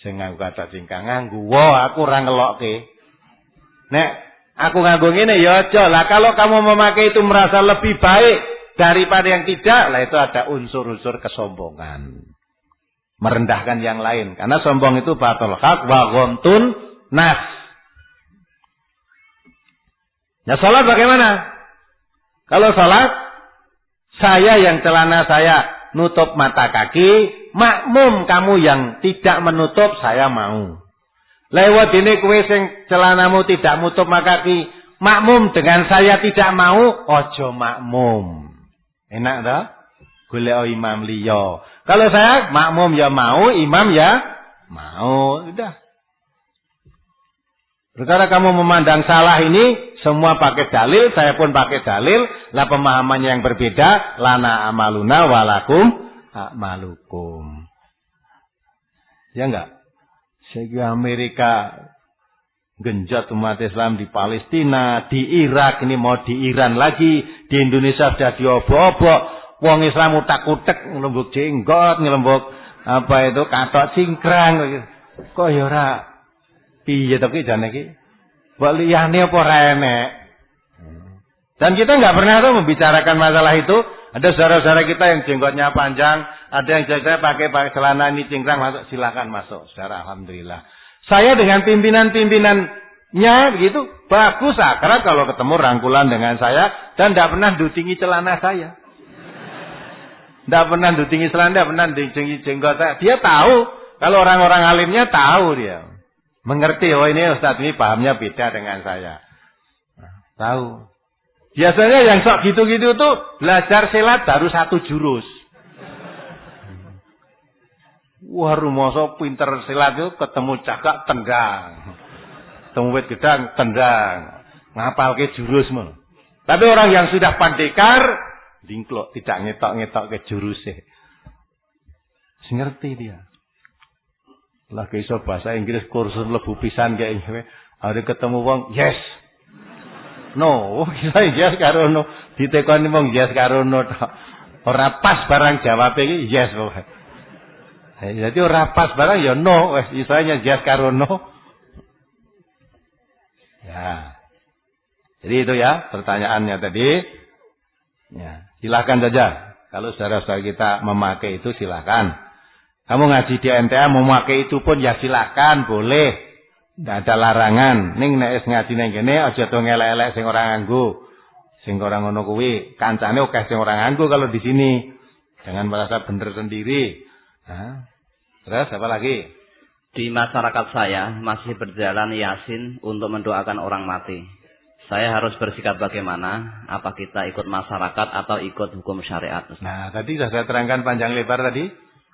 Sing nganggo kata cingkrang nganggo, aku ora ngelokke. Nek aku nganggo ngene ya aja. Lah kalau kamu memakai itu merasa lebih baik daripada yang tidak, lah itu ada unsur-unsur kesombongan. Merendahkan yang lain. Karena sombong itu batul haq wa ghamtun nas. Ya salat bagaimana? Kalau salat, saya yang celana saya nutup mata kaki, makmum kamu yang tidak menutup saya mau. Lewat ini kowe sing celanamu tidak nutup mata kaki, makmum dengan saya tidak mau, ojo makmum. Enak dah? Golek imam liya. Kalau saya makmum ya mau, imam ya mau, udah. Perkara kamu memandang salah ini, semua pakai dalil, saya pun pakai dalil, lah pemahamannya yang berbeda, lana amaluna walakum a'malukum. Ya enggak? Sehingga Amerika genjot umat Islam di Palestina, di Irak, ini mau di Iran lagi, di Indonesia sudah diobok-obok, wong Islam utak-utek, ngelembuk jenggot, ngelembuk apa itu, katok cingkrang, kok ya ora piye tapi jane iki. Mbok liyane apa ora enek. Dan kita enggak pernah tuh membicarakan masalah itu. Ada saudara-saudara kita yang jenggotnya panjang, ada yang jaga pakai celana ini cingkrang, masuk silakan masuk. Saudara alhamdulillah. Saya dengan pimpinan-pimpinannya begitu bagus akrab kalau ketemu rangkulan dengan saya dan enggak pernah dutingi celana saya. Enggak pernah dutingi celana, enggak pernah dutingi jenggot saya. Dia tahu kalau orang-orang alimnya tahu dia. Mengerti, oh ini Ustaz ini pahamnya beda dengan saya. Nah, tahu. Biasanya yang sok gitu-gitu tuh belajar silat baru 1 jurus. Wah, rumoso pinter silat itu ketemu cakak tendang. Ketemu wit gedang tendang. Ngapalke jurus mah. Tapi orang yang sudah pandekar dingklok tidak ngetok-ngetok ke jurusnya. Ngerti dia. Lagi iso bahasa Inggris kursus lebu pisan kayak ini. Ada ketemu wong, yes. No, kita yes karo no. Ditekoni wong yes karo no. Ora pas barang jawab iki yes. Jadi ora pas barang ya no, wis isanya yes karo no. Ya. Jadi itu ya pertanyaannya tadi. Ya, silakan saja. Kalau saudara-saudara kita memakai itu silakan. Kamu ngaji di MTA memakai itu pun ya silakan, boleh. Tidak ada larangan. Ning nek ngaji nang kene aja to ngelek-elek sing ora nganggo. Sing ora ngono kuwi, kancane akeh sing ora nganggo kalau di sini. Jangan merasa bener sendiri. Nah, terus apa lagi? Di masyarakat saya masih berjalan Yasin untuk mendoakan orang mati. Saya harus bersikap bagaimana? Apa kita ikut masyarakat atau ikut hukum syariat? Nah, tadi sudah saya terangkan panjang lebar tadi.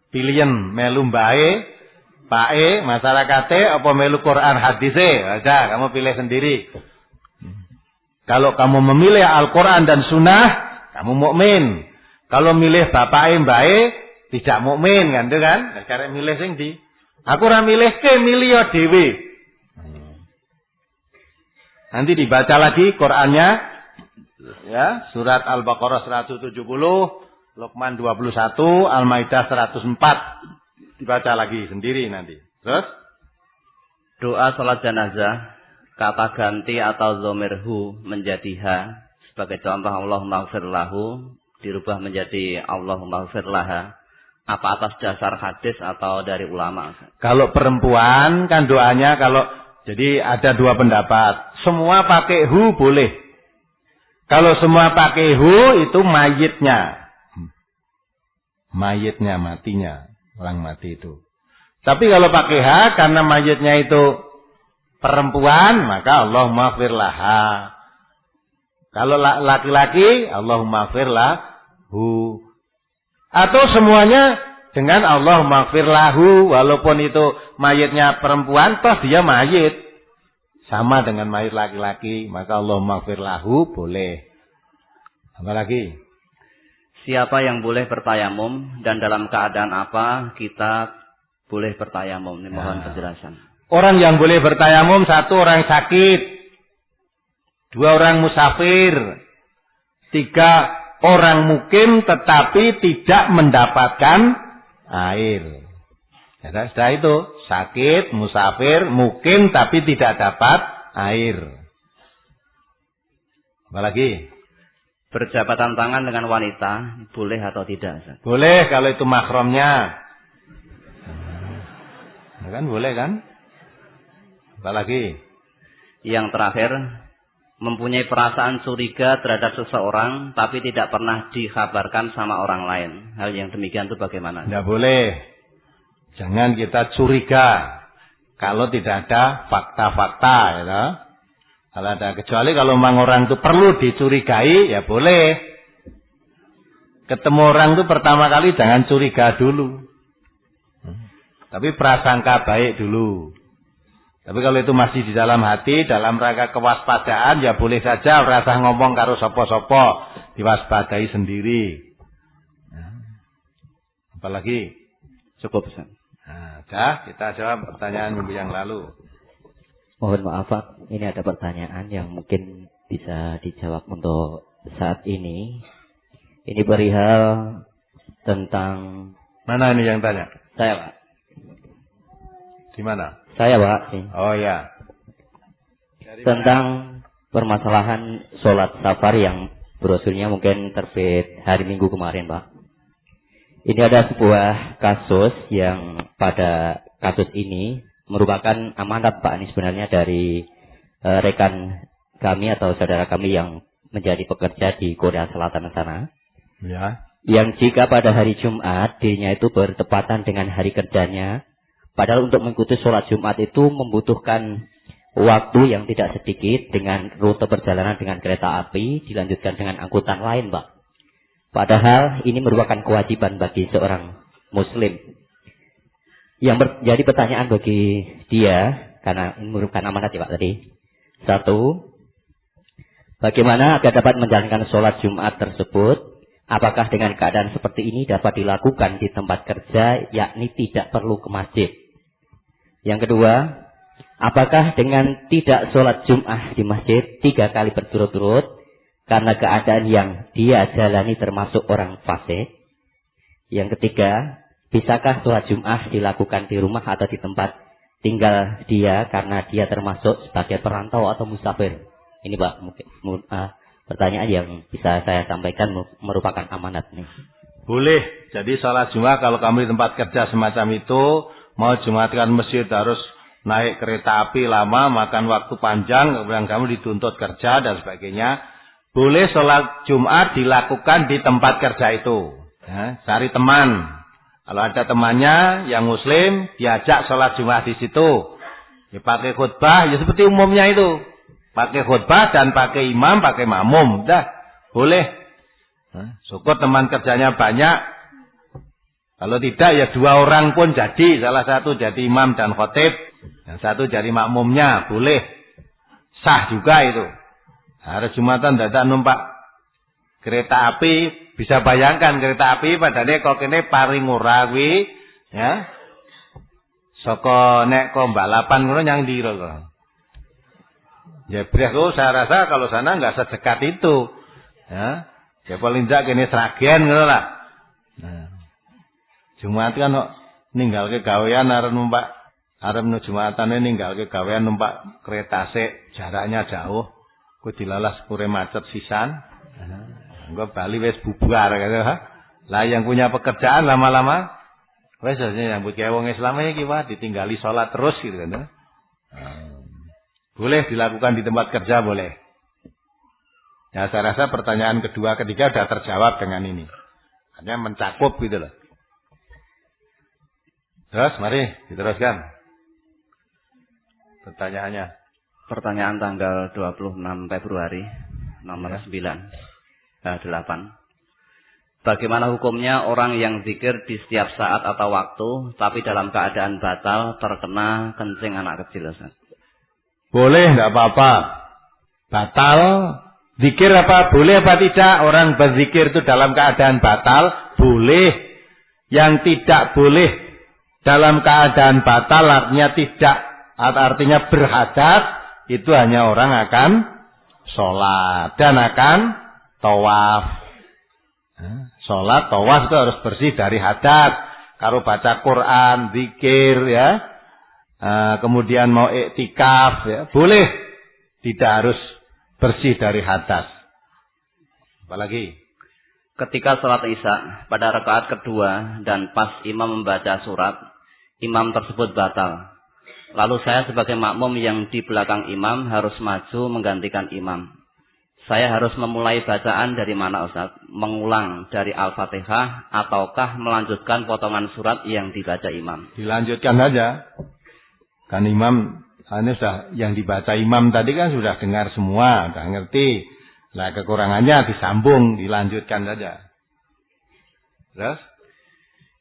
Pilihan melu mbae, pae, masyarakate apa melu Quran hadise. Ada, kamu pilih sendiri. Kalau kamu memilih Al-Quran dan Sunnah, kamu mukmin. Kalau milih bapake mbae, tidak mukmin kan, itu kan? Karena milih sing ndi? Aku ora milih ke milih yo dhewe. Nanti dibaca lagi Qurannya, ya, surat Al-Baqarah 170. Luqman 21, Al-Maidah 104. Dibaca lagi sendiri nanti. Terus? Doa salat jenazah, kata ganti atau zomirhu menjadi ha. Sebagai contoh Allahumma gfir lahu, dirubah menjadi Allahumma gfir laha. Apa atas dasar hadis atau dari ulama? Kalau perempuan kan doanya jadi ada dua pendapat. Semua pakai hu boleh. Kalau semua pakai hu itu mayitnya. Mayitnya, matinya. Orang mati itu. Tapi kalau pakai ha karena mayitnya itu perempuan, maka Allahumma ighfir laha. Kalau laki-laki, Allahumma ighfir lahu. Atau semuanya dengan Allahumma ighfir lahu, walaupun itu mayitnya perempuan, toh dia mayit. Sama dengan mayit laki-laki, maka Allahumma ighfir lahu boleh. Apa lagi? Siapa yang boleh bertayamum dan dalam keadaan apa kita boleh bertayamum? Ini mohon penjelasan. Orang yang boleh bertayamum, satu orang sakit. 2 orang musafir, 3 orang mukim tetapi tidak mendapatkan air. Ya, sudah itu, sakit, musafir, mukim tapi tidak dapat air. Apalagi? Berjabatan tangan dengan wanita boleh atau tidak? Boleh kalau itu mahramnya. Kan boleh kan? Apalagi? Yang terakhir, mempunyai perasaan curiga terhadap seseorang tapi tidak pernah dikabarkan sama orang lain. Hal yang demikian itu bagaimana? Tidak boleh. Jangan kita curiga kalau tidak ada fakta-fakta, ya. Kalau ada, kecuali kalau memang orang itu perlu dicurigai, ya boleh. Ketemu orang itu pertama kali jangan curiga dulu. Tapi prasangka baik dulu. Tapi kalau itu masih di dalam hati, dalam rangka kewaspadaan, ya boleh saja rasa ngomong karo sopo-sopo, diwaspadai sendiri. Apalagi? Cukup, Ustaz. Nah, kita jawab pertanyaan minggu yang lalu. Mohon maaf Pak, ini ada pertanyaan yang mungkin bisa dijawab untuk saat ini. Ini perihal tentang... Mana ini yang tanya? Saya Pak. Di mana? Saya Pak. Oh ya. Tentang permasalahan sholat safar yang brosurnya mungkin terbit hari Minggu kemarin Pak. Ini ada sebuah kasus yang pada kasus ini merupakan amanat Pak, ini sebenarnya dari rekan kami atau saudara kami yang menjadi pekerja di Korea Selatan sana. Ya. Yang jika pada hari Jumat dirinya itu bertepatan dengan hari kerjanya, padahal untuk mengikuti sholat Jumat itu membutuhkan waktu yang tidak sedikit dengan rute perjalanan dengan kereta api dilanjutkan dengan angkutan lain Pak. Padahal ini merupakan kewajiban bagi seorang muslim. Yang menjadi pertanyaan bagi dia, karena ini merupakan amanat ya Pak tadi. 1, bagaimana agar dapat menjalankan sholat Jumat tersebut? Apakah dengan keadaan seperti ini dapat dilakukan di tempat kerja, yakni tidak perlu ke masjid? Yang kedua, apakah dengan tidak sholat Jumat di masjid 3 kali berturut-turut, karena keadaan yang dia jalani termasuk orang fasik? Yang ketiga, bisakah sholat Jumat dilakukan di rumah atau di tempat tinggal dia karena dia termasuk sebagai perantau atau musafir? Ini Pak, mungkin pertanyaan yang bisa saya sampaikan merupakan amanat nih. Boleh. Jadi sholat Jumat kalau kamu di tempat kerja semacam itu, mau Jumatkan masjid harus naik kereta api lama, makan waktu panjang, kemudian kamu dituntut kerja dan sebagainya. Boleh sholat Jumat dilakukan di tempat kerja itu. Ya, cari teman. Kalau ada temannya yang muslim, diajak sholat Jumat di situ. Ya, pakai khutbah, ya seperti umumnya itu. Pakai khutbah dan pakai imam, pakai makmum. Dah, boleh. Syukur teman kerjanya banyak. Kalau tidak, ya 2 orang pun jadi. Salah satu jadi imam dan khotib. Yang satu jadi makmumnya. Boleh. Sah juga itu. Harus Jumatan dadak numpak kereta api, bisa bayangkan kereta api padahal kok kene paring ora kuwi, ya. Saka nek kok balapan ngono nyang ndi kok. Ya breh saya rasa kalau sana enggak sedekat itu. Ya. Ya paling ndak kene Sragen ngono lah. Nah. Jumat kan kok ninggalke gawean arep numpak Jumatane ninggalke gawean numpak kereta sik, jaraknya jauh. Ku dilalas pure macet sisan. Engko Bali wis bubar gitu ha. Lah yang punya pekerjaan lama-lama wes yang buat wong Islam iki wae ditinggali sholat terus gitu kan. Boleh dilakukan di tempat kerja boleh. Ya saya rasa pertanyaan kedua ketiga sudah terjawab dengan ini. Hanya mencakup gitu loh. Terus mari diteruskan. Pertanyaannya. Pertanyaan tanggal 26 Februari nomor 8. Bagaimana hukumnya orang yang zikir di setiap saat atau waktu tapi dalam keadaan batal terkena kencing anak kecil, Ustaz? Boleh, enggak apa-apa. Batal zikir apa boleh apa tidak? Orang berzikir itu dalam keadaan batal boleh. Yang tidak boleh dalam keadaan batal artinya berhadas, itu hanya orang akan sholat dan akan tawaf. Sholat, tawaf itu harus bersih dari hadas. Kalau baca Quran, zikir ya, kemudian mau iktikaf ya, boleh. Tidak harus bersih dari hadas. Apalagi ketika sholat Isya pada rakaat kedua dan pas imam membaca surat, imam tersebut batal. Lalu saya sebagai makmum yang di belakang imam harus maju menggantikan imam. Saya harus memulai bacaan dari mana, Ustaz? Mengulang dari Al-Fatihah ataukah melanjutkan potongan surat yang dibaca imam? Dilanjutkan saja. Kan imam, ini sudah yang dibaca imam tadi kan sudah dengar semua, sudah ngerti. Nah kekurangannya disambung, dilanjutkan saja. Terus?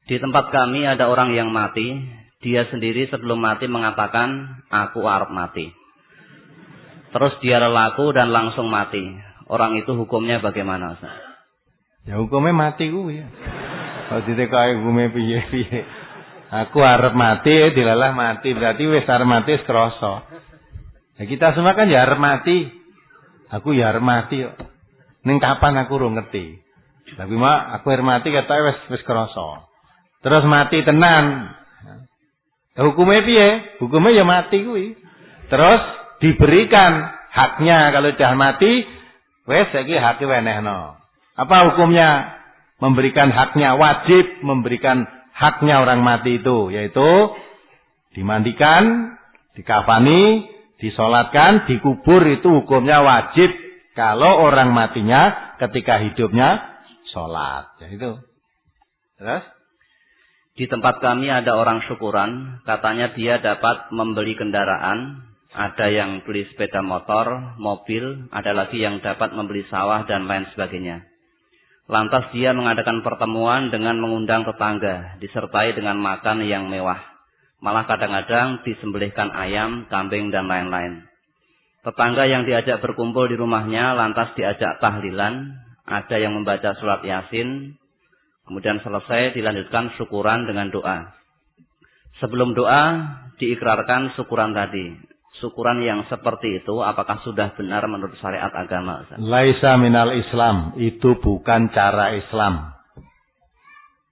Di tempat kami ada orang yang mati. Dia sendiri sebelum mati mengatakan, aku arep mati. Terus dia lelaku dan langsung mati. Orang itu hukumnya bagaimana, Ustaz? Ya hukumnya mati kuwi. Kalau ditekai hukumnya piye-piye. Aku arep mati, dilalah mati. Berarti wis arep mati wis krasa. Ya kita semua kan ya arep mati. Aku ya arep mati kok. Ning kapan aku ora ngerti. Tapi aku arep mati ketoke wis krasa. Terus mati tenan. Hukumnya piye? Hukumnya ya mati kuwi. Terus diberikan haknya kalau sudah mati, wes saiki hake wenehno. Apa hukumnya? Memberikan haknya, wajib memberikan haknya orang mati itu, yaitu dimandikan, dikafani, disolatkan, dikubur, itu hukumnya wajib kalau orang matinya ketika hidupnya sholat. Ya itu. Terus? Di tempat kami ada orang syukuran, katanya dia dapat membeli kendaraan, ada yang beli sepeda motor, mobil, ada lagi yang dapat membeli sawah dan lain sebagainya. Lantas dia mengadakan pertemuan dengan mengundang tetangga, disertai dengan makan yang mewah. Malah kadang-kadang disembelihkan ayam, kambing dan lain-lain. Tetangga yang diajak berkumpul di rumahnya lantas diajak tahlilan, ada yang membaca surat Yasin. Kemudian selesai dilanjutkan syukuran dengan doa. Sebelum doa diikrarkan syukuran tadi. Syukuran yang seperti itu apakah sudah benar menurut syariat agama? Laisa minal Islam. Itu bukan cara Islam.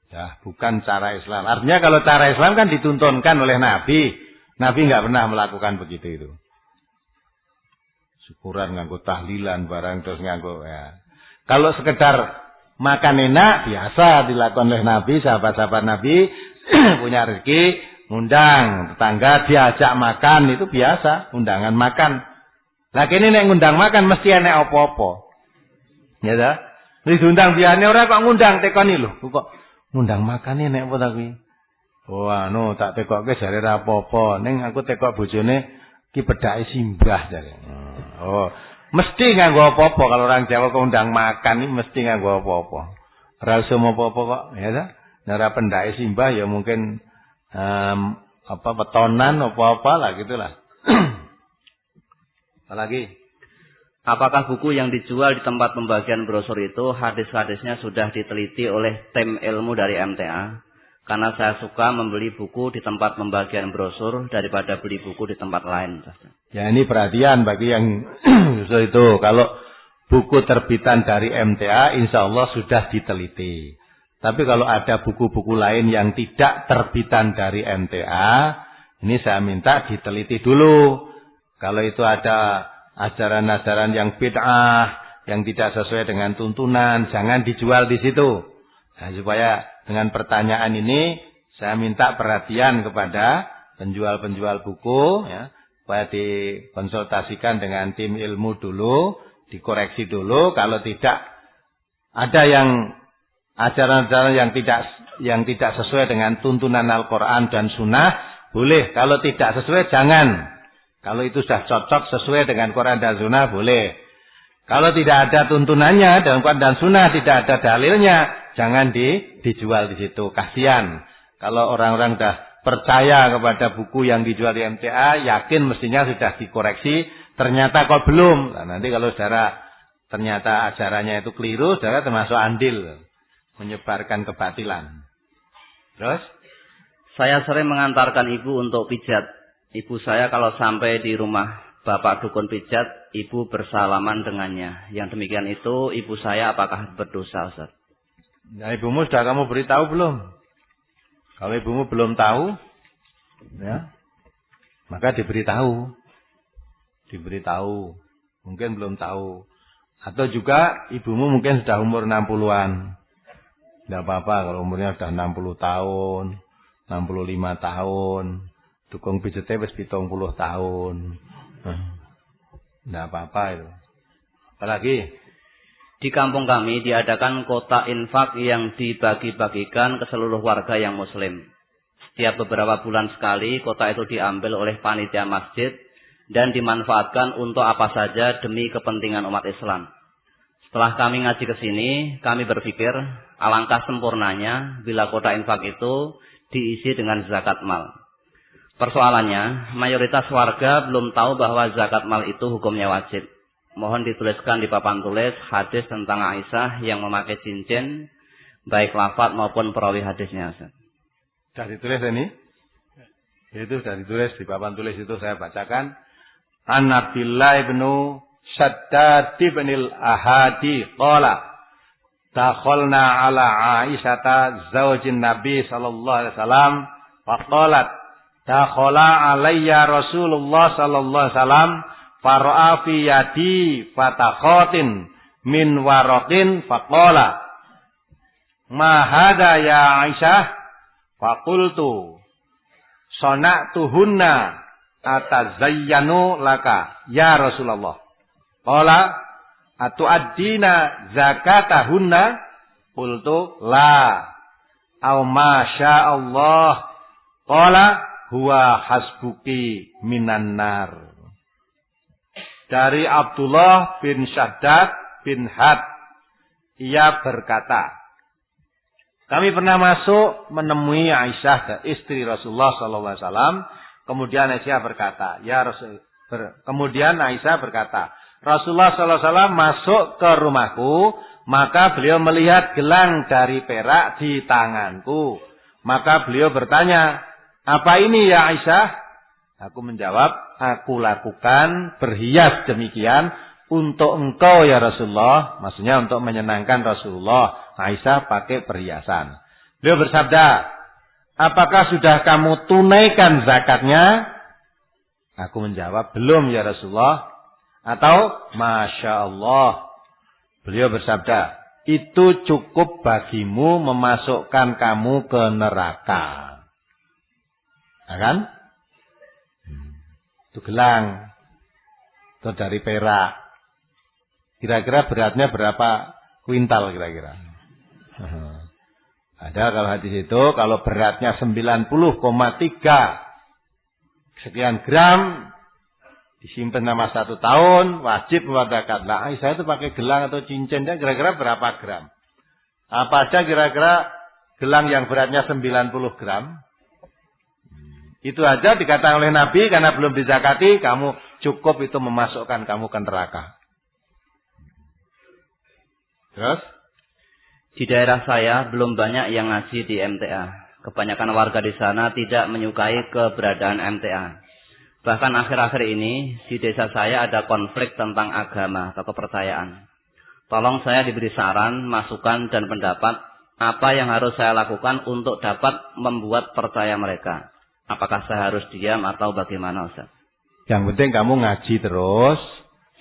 Ya, bukan cara Islam. Artinya kalau cara Islam kan dituntunkan oleh Nabi. Nabi nggak pernah melakukan begitu itu. Syukuran nganggo tahlilan barang terus nganggo ya. Kalau sekedar makan enak biasa dilakukan oleh Nabi, sahabat-sahabat Nabi punya rezeki, ngundang tetangga diajak makan, itu biasa, undangan makan. Lah kene nek ngundang makan mesti enek apa-apa. Ya ta? Wis diundang biane ora kok ngundang tekoni lho. Kok ngundang makan enek apa ta kuwi? Oh anu tak tekokke jare ra apa-apa, ning aku tekok bojone ki pedake simbah jare. Oh, mesti nganggo apa-apa kalau orang Jawa keundang makan ini mesti nganggo apa-apa. Ora usah apa-apa kok, ya ta? Nek ora pendake simbah ya mungkin petonan apa-apa lah gitulah. Apalagi? Apakah buku yang dijual di tempat pembagian brosur itu hadis-hadisnya sudah diteliti oleh tim ilmu dari MTA? Karena saya suka membeli buku di tempat pembagian brosur daripada beli buku di tempat lain. Ya ini perhatian bagi yang itu. Kalau buku terbitan dari MTA insya Allah sudah diteliti. Tapi kalau ada buku-buku lain yang tidak terbitan dari MTA, ini saya minta diteliti dulu. Kalau itu ada ajaran-ajaran yang bid'ah, yang tidak sesuai dengan tuntunan, jangan dijual di situ. Nah, supaya dengan pertanyaan ini saya minta perhatian kepada penjual-penjual buku, ya, supaya dikonsultasikan dengan tim ilmu dulu, dikoreksi dulu. Kalau tidak ada yang ajaran-ajaran yang tidak sesuai dengan tuntunan Al-Quran dan Sunnah, boleh. Kalau tidak sesuai, jangan. Kalau itu sudah cocok sesuai dengan Quran dan Sunnah, boleh. Kalau tidak ada tuntunannya dalam Quran dan Sunnah, tidak ada dalilnya, jangan dijual di situ. Kasihan. Kalau orang-orang sudah percaya kepada buku yang dijual di MTA, yakin mestinya sudah dikoreksi, ternyata kok belum. Nah, nanti kalau saudara ternyata ajarannya itu keliru, saudara termasuk andil menyebarkan kebatilan. Terus? Saya sering mengantarkan ibu untuk pijat. Ibu saya kalau sampai di rumah bapak dukun pijat, ibu bersalaman dengannya. Yang demikian itu, ibu saya apakah berdosa, Ustaz? Nah, ibumu sudah kamu beritahu belum? Kalau ibumu belum tahu, ya, maka diberitahu. Diberitahu. Mungkin belum tahu. Atau juga ibumu mungkin sudah umur 60-an. Tidak apa-apa kalau umurnya sudah 60 tahun, 65 tahun. Dukung pijatnya wis 70 tahun. Tidak apa-apa itu. Apalagi? Di kampung kami diadakan kotak infak yang dibagi-bagikan ke seluruh warga yang muslim. Setiap beberapa bulan sekali kotak itu diambil oleh panitia masjid dan dimanfaatkan untuk apa saja demi kepentingan umat Islam. Setelah kami ngaji ke sini, kami berpikir alangkah sempurnanya bila kotak infak itu diisi dengan zakat mal. Persoalannya, mayoritas warga belum tahu bahwa zakat mal itu hukumnya wajib. Mohon dituliskan di papan tulis hadis tentang Aisyah yang memakai cincin, baik lafaz maupun perawi hadisnya. Sudah ditulis ini? Itu sudah ditulis di papan tulis itu saya bacakan. An Abdillah ibnu Shaddad ibnil Ahadi qala dakhalna ala Aisyata zaujin Nabi sallallahu alaihi wasallam faqalat dakhala alayya Rasulullah sallallahu alaihi wasallam fara'a fi yadi fatakhatin min waraqin faqala ma hadha ya Aisyah faqultu sana'tuhunna atazayyanu laka ya Rasulullah qala atu'addina zakatahunna qultu la aw ma sya'allah qala huwa hasbuki minan nar. Dari Abdullah bin Shaddad bin Had, ia berkata, kami pernah masuk menemui Aisyah, istri Rasulullah SAW. Kemudian Aisyah berkata, kemudian Aisyah berkata, Rasulullah SAW masuk ke rumahku, maka beliau melihat gelang dari perak di tanganku. Maka beliau bertanya, apa ini ya Aisyah? Aku menjawab, aku lakukan berhias demikian untuk engkau ya Rasulullah. Maksudnya untuk menyenangkan Rasulullah. Aisyah pakai perhiasan. Beliau bersabda, apakah sudah kamu tunaikan zakatnya? Aku menjawab, belum ya Rasulullah. Atau, Masya Allah. Beliau bersabda, itu cukup bagimu memasukkan kamu ke neraka. Nah, kan? Itu gelang. Itu dari perak. Kira-kira beratnya berapa kuintal kira-kira? Ada kalau hadis itu, kalau beratnya 90,3 sekian gram, disimpan selama 1 tahun, wajib membayar zakat. Nah, Aisyah itu pakai gelang atau cincin, kira-kira berapa gram? Apa aja kira-kira gelang yang beratnya 90 gram? Itu aja dikatakan oleh Nabi, karena belum dizakati, kamu cukup itu memasukkan kamu ke neraka. Terus? Di daerah saya belum banyak yang ngaji di MTA. Kebanyakan warga di sana tidak menyukai keberadaan MTA. Bahkan akhir-akhir ini di desa saya ada konflik tentang agama atau kepercayaan. Tolong saya diberi saran, masukan dan pendapat apa yang harus saya lakukan untuk dapat membuat percaya mereka. Apakah saya harus diam atau bagaimana, Ustaz? Yang penting kamu ngaji terus,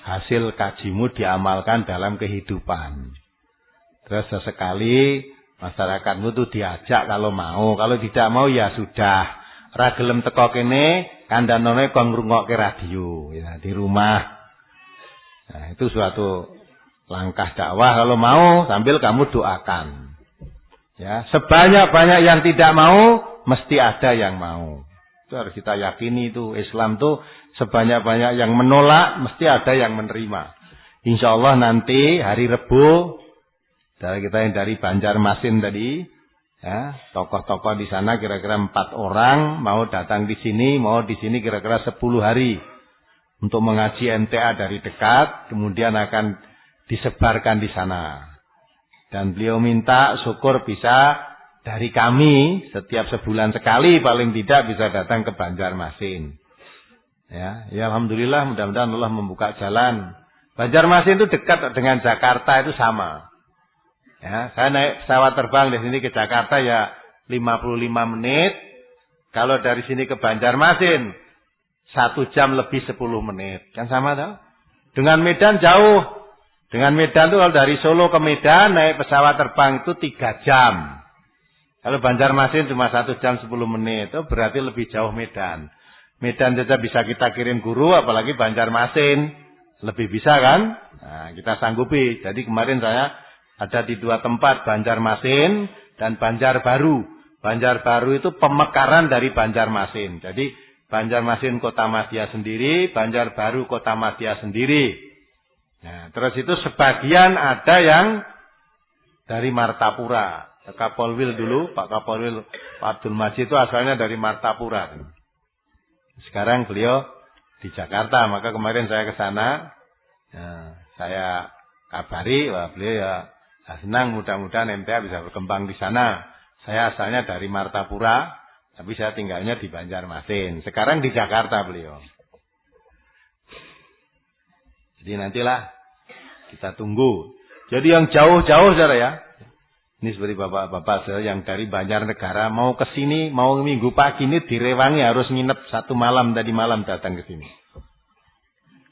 hasil kajimu diamalkan dalam kehidupan. Terus sesekali Masyarakatmu tuh diajak kalau mau, kalau tidak mau ya sudah. Ra gelem teko kene, kandhanane kon ngrungokke radio ya, di rumah. Nah, itu suatu langkah dakwah kalau mau sambil kamu doakan. Ya, sebanyak-banyak yang tidak mau mesti ada yang mau. Itu harus kita yakini itu Islam tuh sebanyak-banyak yang menolak mesti ada yang menerima. Insyaallah nanti hari Rebo dari kita yang dari Banjarmasin tadi, ya, tokoh-tokoh di sana kira-kira 4 orang mau datang di sini, mau di sini kira-kira 10 hari untuk mengaji MTA dari dekat, kemudian akan disebarkan di sana. Dan beliau minta syukur bisa dari kami setiap sebulan sekali paling tidak bisa datang ke Banjarmasin. Ya, alhamdulillah mudah-mudahan Allah membuka jalan. Banjarmasin itu dekat dengan Jakarta itu sama. Ya, saya naik pesawat terbang dari sini ke Jakarta ya 55 menit. Kalau dari sini ke Banjarmasin 1 jam lebih 10 menit. Kan sama toh? Dengan Medan jauh. Dengan Medan tuh kalau dari Solo ke Medan naik pesawat terbang itu 3 jam. Kalau Banjarmasin cuma 1 jam 10 menit. Itu berarti lebih jauh Medan. Medan saja bisa kita kirim guru, apalagi Banjarmasin. Lebih bisa kan? Nah, kita sanggupi. Jadi kemarin saya ada di 2 tempat, Banjarmasin dan Banjarbaru. Banjarbaru itu pemekaran dari Banjarmasin. Jadi Banjarmasin Kota Madya sendiri, Banjarbaru Kota Madya sendiri. Nah, terus itu sebagian ada yang dari Martapura. Kapolwil dulu, Pak Kapolwil Pak Abdul Majid itu asalnya dari Martapura. Sekarang beliau di Jakarta, maka kemarin saya ke sana. Nah, saya kabari, wah beliau ya senang, mudah-mudahan MTA bisa berkembang di sana. Saya asalnya dari Martapura, tapi saya tinggalnya di Banjarmasin. Sekarang di Jakarta beliau. Jadi nantilah kita tunggu. Jadi yang jauh-jauh saudara ya. Ini seperti bapak-bapak saudara yang dari Banjarnegara mau ke sini, mau minggu pagi ini direwangi harus nginep 1 malam tadi malam datang ke sini.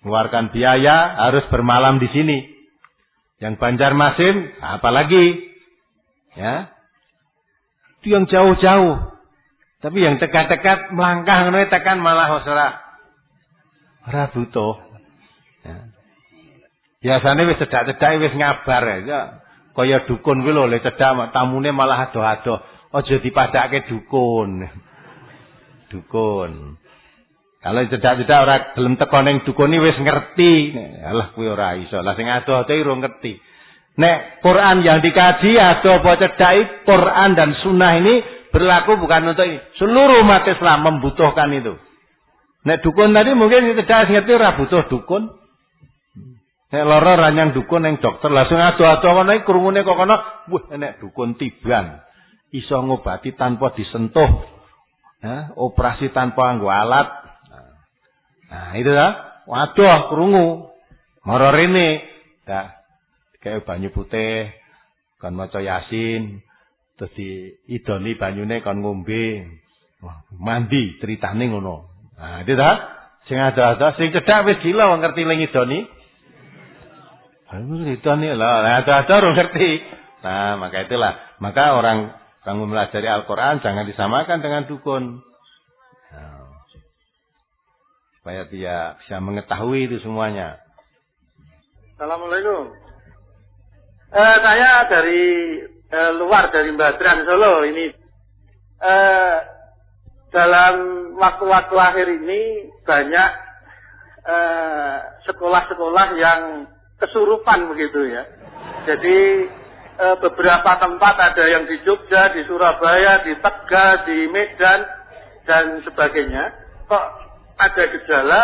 Mengeluarkan biaya harus bermalam di sini. Yang Banjarmasin, apalagi, ya, itu yang jauh-jauh. Tapi yang dekat-dekat melangkah, tekan malah ora butuh. Ya. Biasanya wis cedak-cedak wis ngabar ya. Kaya dukun kuwi lho, le cedak tamune malah adoh-adoh. Aja dipadake dukun. Dukun. Kalau cedak-cedak ora gelem teko ning dukun iki wis ngerti. Alah kuwi ora iso. Lah sing adoh-adoh iki ora ngerti. Nek Quran yang dikaji adoh apa cedak Quran dan sunnah ini berlaku bukan untuk ini. Seluruh umat Islam membutuhkan itu. Nek dukun tadi mungkin cedak ngerti ora butuh dukun. Nek lara ranyang dukun ning dokter langsung adoh-adoh kono iki krungune kok kono, wah nek dukun tiban iso ngobati tanpa disentuh. Operasi tanpa nggo alat. Nah, itu dah. Waduh, krungu. Mara rene. Dah kayak banyu putih, kon maca Yasin, terus diidoni banyune kon ngombe. Wah, mandi ceritane ngono. Nah, itu dah. Sing ada-ada sing cedak wis gila wong ngerti ling idoni. Ayo idoni lah, ada-ada ora ngerti. Nah, maka itulah. Maka orang kamu mempelajari Al-Qur'an jangan disamakan dengan dukun. Supaya dia bisa mengetahui itu semuanya. Assalamualaikum. Saya dari luar dari Badran Solo ini. Dalam waktu-waktu akhir ini banyak sekolah-sekolah yang kesurupan begitu ya. Jadi beberapa tempat ada yang di Jogja, di Surabaya, di Tegal, di Medan dan sebagainya. Kok ada gejala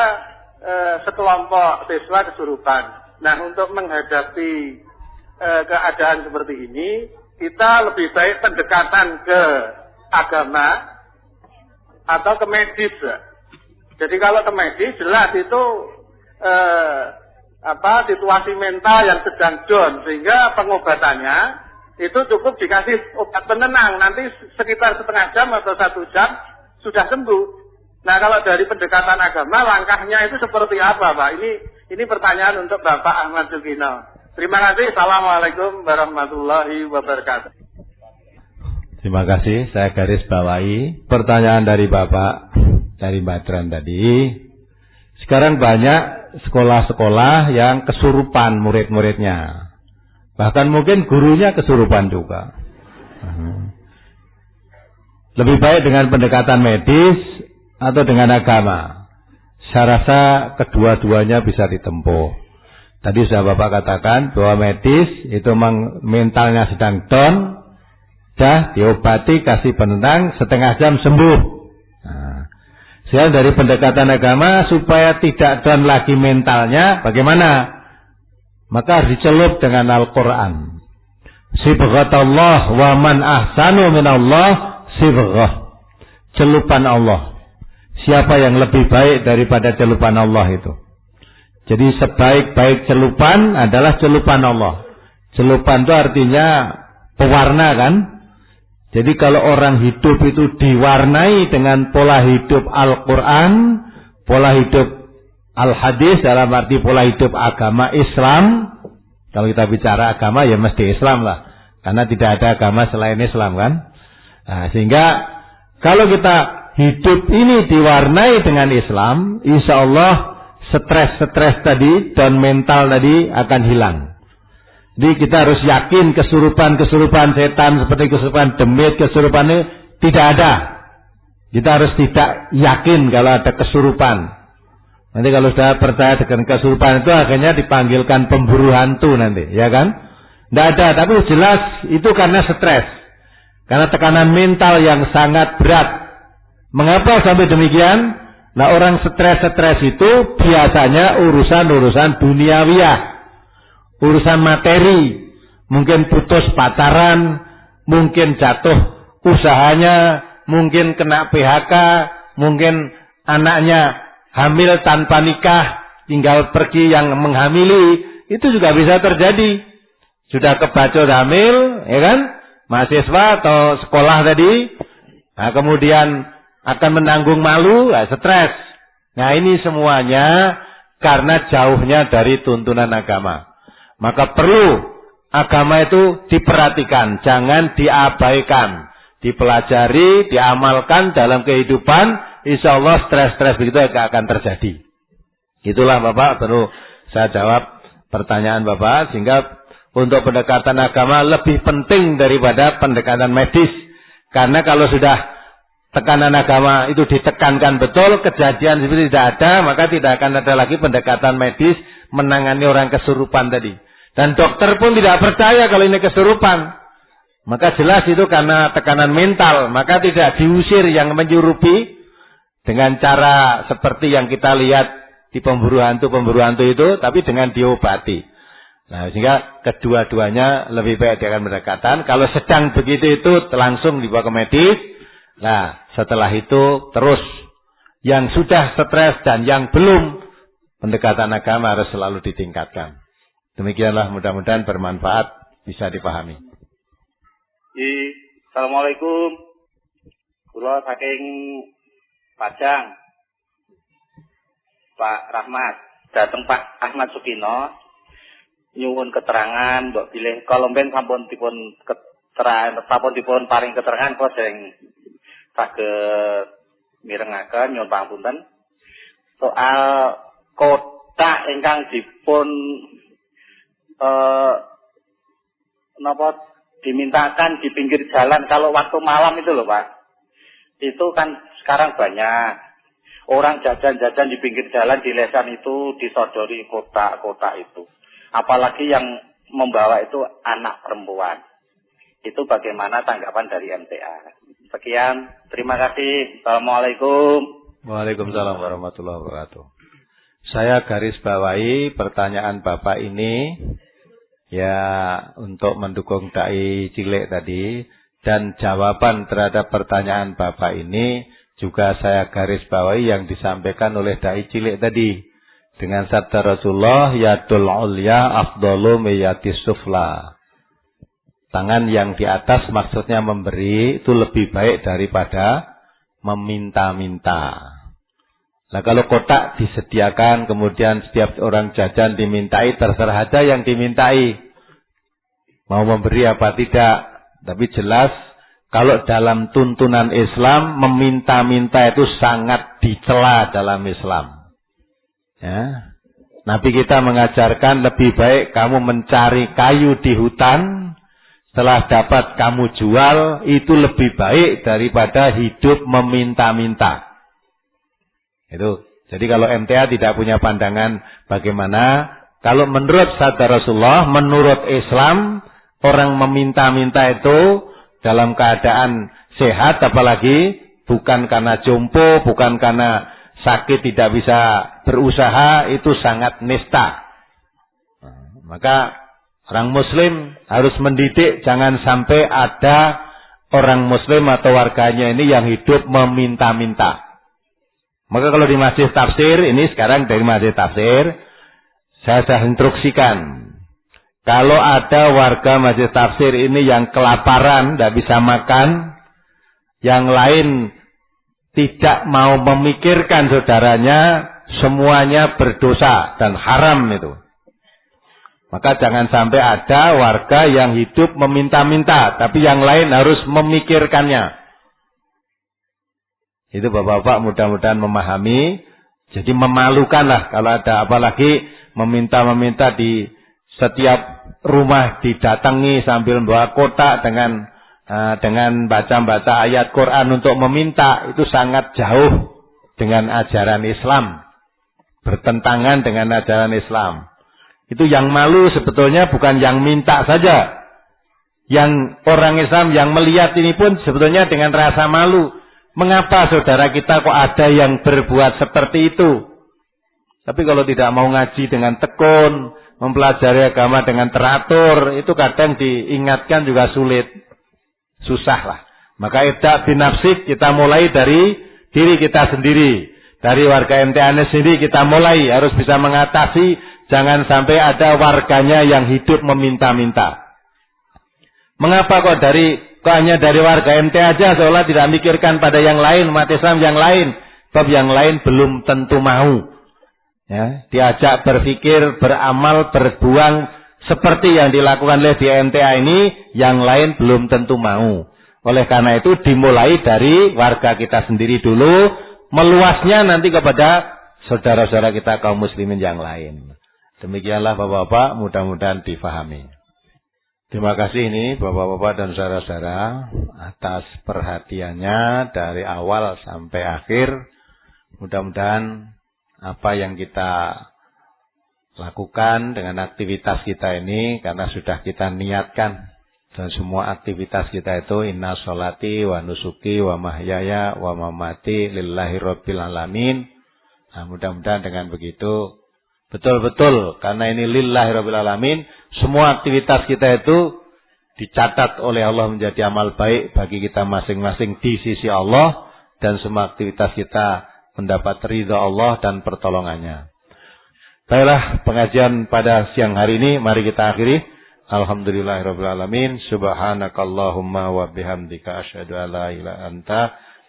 sekelompok siswa kesurupan. Nah, untuk menghadapi keadaan seperti ini, kita lebih baik pendekatan ke agama atau ke medis. Jadi kalau ke medis jelas itu situasi mental yang sedang down, sehingga pengobatannya itu cukup dikasih obat penenang, nanti sekitar setengah jam atau 1 jam sudah sembuh. Nah, kalau dari pendekatan agama, langkahnya itu seperti apa, Pak? Ini pertanyaan untuk Bapak Ahmad Zulkifli. Terima kasih. Assalamualaikum warahmatullahi wabarakatuh. Terima kasih, saya garis bawahi pertanyaan dari Bapak, dari Badran tadi. Sekarang banyak sekolah-sekolah yang kesurupan murid-muridnya. Bahkan mungkin gurunya kesurupan juga. Lebih baik dengan pendekatan medis atau dengan agama. Saya rasa kedua-duanya bisa ditempuh. Tadi sudah Bapak katakan bahwa medis itu mentalnya sedang down. Dah diobati, kasih penenang, setengah jam sembuh. Nah, dari pendekatan agama supaya tidak down lagi mentalnya, bagaimana? Maka harus dicelup dengan Al-Quran. Sibghatullah wa man ahsanu minallah sibghah. Celupan Allah. Siapa yang lebih baik daripada celupan Allah itu? Jadi sebaik-baik celupan adalah celupan Allah. Celupan itu artinya pewarna kan? Jadi kalau orang hidup itu diwarnai dengan pola hidup Al-Quran, pola hidup Al-Hadis dalam arti pola hidup agama Islam. Kalau kita bicara agama ya mesti Islam lah. Karena tidak ada agama selain Islam kan. Nah, sehingga kalau kita hidup ini diwarnai dengan Islam, insya Allah stres-stres tadi dan mental tadi akan hilang. Jadi kita harus yakin kesurupan-kesurupan setan seperti kesurupan demit, kesurupan ini tidak ada. Kita harus tidak yakin kalau ada kesurupan. Nanti kalau sudah percaya dengan kesurupan itu akhirnya dipanggilkan pemburu hantu nanti, ya kan? Tidak ada, tapi jelas itu karena stres. Karena tekanan mental yang sangat berat. Mengapa sampai demikian? Nah, orang stres-stres itu biasanya urusan-urusan duniawiyah. Urusan materi, mungkin putus pacaran, mungkin jatuh usahanya, mungkin kena PHK, mungkin anaknya hamil tanpa nikah, tinggal pergi yang menghamili, itu juga bisa terjadi. Sudah kebacut hamil, ya kan? Mahasiswa atau sekolah tadi, nah kemudian akan menanggung malu, nah, stres. Nah ini semuanya karena jauhnya dari tuntunan agama. Maka perlu agama itu diperhatikan, jangan diabaikan, dipelajari, diamalkan dalam kehidupan, insya Allah stres-stres begitu tidak akan terjadi. Itulah Bapak, perlu saya jawab pertanyaan Bapak, sehingga untuk pendekatan agama lebih penting daripada pendekatan medis. Karena kalau sudah tekanan agama itu ditekankan betul, kejadian seperti tidak ada, maka tidak akan ada lagi pendekatan medis menangani orang kesurupan tadi. Dan dokter pun tidak percaya kalau ini kesurupan. Maka jelas itu karena tekanan mental. Maka tidak diusir yang menyurupi dengan cara seperti yang kita lihat di pemburu hantu itu, tapi dengan diobati. Nah, sehingga kedua-duanya lebih baik dengan pendekatan. Kalau sedang begitu itu langsung dibawa ke medis. Nah, setelah itu terus yang sudah stres dan yang belum, pendekatan agama harus selalu ditingkatkan. Demikianlah, mudah-mudahan bermanfaat, bisa dipahami. Assalamualaikum. Kula saking Padang. Pak Rahmat, dateng Pak Ahmad Sukino nyuwun keterangan, mbok bilih kalomben sampun dipun paring keterangan kok sing saged mirengaken nyuwun pangapunten. Soal kotak ingkang dipun dimintakan di pinggir jalan kalau waktu malam itu loh Pak. Itu kan sekarang banyak orang jajan-jajan di pinggir jalan, di lesan itu disodori kotak-kotak itu. Apalagi yang membawa itu anak perempuan. Itu bagaimana tanggapan dari MTA? Sekian, terima kasih. Assalamualaikum. Waalaikumsalam warahmatullahi wabarakatuh. Saya garis bawahi pertanyaan Bapak ini ya untuk mendukung dai cilik tadi, dan jawaban terhadap pertanyaan Bapak ini juga saya garis bawahi yang disampaikan oleh dai cilik tadi dengan sabda Rasulullah, yadul ulya afdalu miyatis sufla. Tangan yang di atas maksudnya memberi itu lebih baik daripada meminta-minta. Nah kalau kotak disediakan, kemudian setiap orang jajan dimintai, terserah saja yang dimintai. Mau memberi apa tidak. Tapi jelas kalau dalam tuntunan Islam meminta-minta itu sangat dicela dalam Islam. Ya. Nabi kita mengajarkan lebih baik kamu mencari kayu di hutan, setelah dapat kamu jual, itu lebih baik daripada hidup meminta-minta. Itu. Jadi kalau MTA tidak punya pandangan bagaimana, kalau menurut sabda Rasulullah, menurut Islam, orang meminta-minta itu dalam keadaan sehat, apalagi bukan karena jompo, bukan karena sakit tidak bisa berusaha, itu sangat nista. Maka orang muslim harus mendidik, jangan sampai ada orang muslim atau warganya ini yang hidup meminta-minta. Maka kalau di masjid tafsir, ini sekarang dari masjid tafsir, saya sudah instruksikan. Kalau ada warga masjid tafsir ini yang kelaparan, tidak bisa makan, yang lain tidak mau memikirkan saudaranya, semuanya berdosa dan haram itu. Maka jangan sampai ada warga yang hidup meminta-minta, tapi yang lain harus memikirkannya. Itu bapak-bapak mudah-mudahan memahami. Jadi memalukanlah kalau ada, apalagi meminta-meminta di setiap rumah didatangi sambil membawa kotak dengan baca-baca ayat Quran untuk meminta, itu sangat jauh dengan ajaran Islam, bertentangan dengan ajaran Islam. Itu yang malu sebetulnya bukan yang minta saja, yang orang Islam yang melihat ini pun sebetulnya dengan rasa malu. Mengapa saudara kita kok ada yang berbuat seperti itu? Tapi kalau tidak mau ngaji dengan tekun, mempelajari agama dengan teratur, itu kadang diingatkan juga sulit. Susah lah. Maka idza' binafsik, kita mulai dari diri kita sendiri. Dari warga MTA sendiri kita mulai harus bisa mengatasi, jangan sampai ada warganya yang hidup meminta-minta. Mengapa kok hanya dari warga MTA aja seolah tidak mikirkan pada yang lain, umat Islam yang lain. Sebab yang lain belum tentu mau. Ya, diajak berpikir, beramal, berbuang seperti yang dilakukan oleh di MTA ini, yang lain belum tentu mau. Oleh karena itu dimulai dari warga kita sendiri dulu, meluasnya nanti kepada saudara-saudara kita kaum muslimin yang lain. Demikianlah bapak-bapak, mudah-mudahan difahami. Terima kasih ini bapak-bapak dan saudara-saudara atas perhatiannya dari awal sampai akhir. Mudah-mudahan apa yang kita lakukan dengan aktivitas kita ini, karena sudah kita niatkan, dan semua aktivitas kita itu inna sholati wa nusuki wa mahyaya wa mamati lillahi rabbil alamin. Nah, mudah-mudahan dengan begitu betul-betul, karena ini lillahi rabbil alamin, semua aktivitas kita itu dicatat oleh Allah menjadi amal baik bagi kita masing-masing di sisi Allah, dan semua aktivitas kita mendapat ridha Allah dan pertolongannya. Baiklah, pengajian pada siang hari ini mari kita akhiri. Alhamdulillahirabbil alamin. Subhanakallahumma wa bihamdika asyhadu an la ilaha illa anta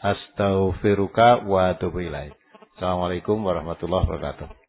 astaghfiruka wa atubu ilaik. Assalamualaikum warahmatullahi wabarakatuh.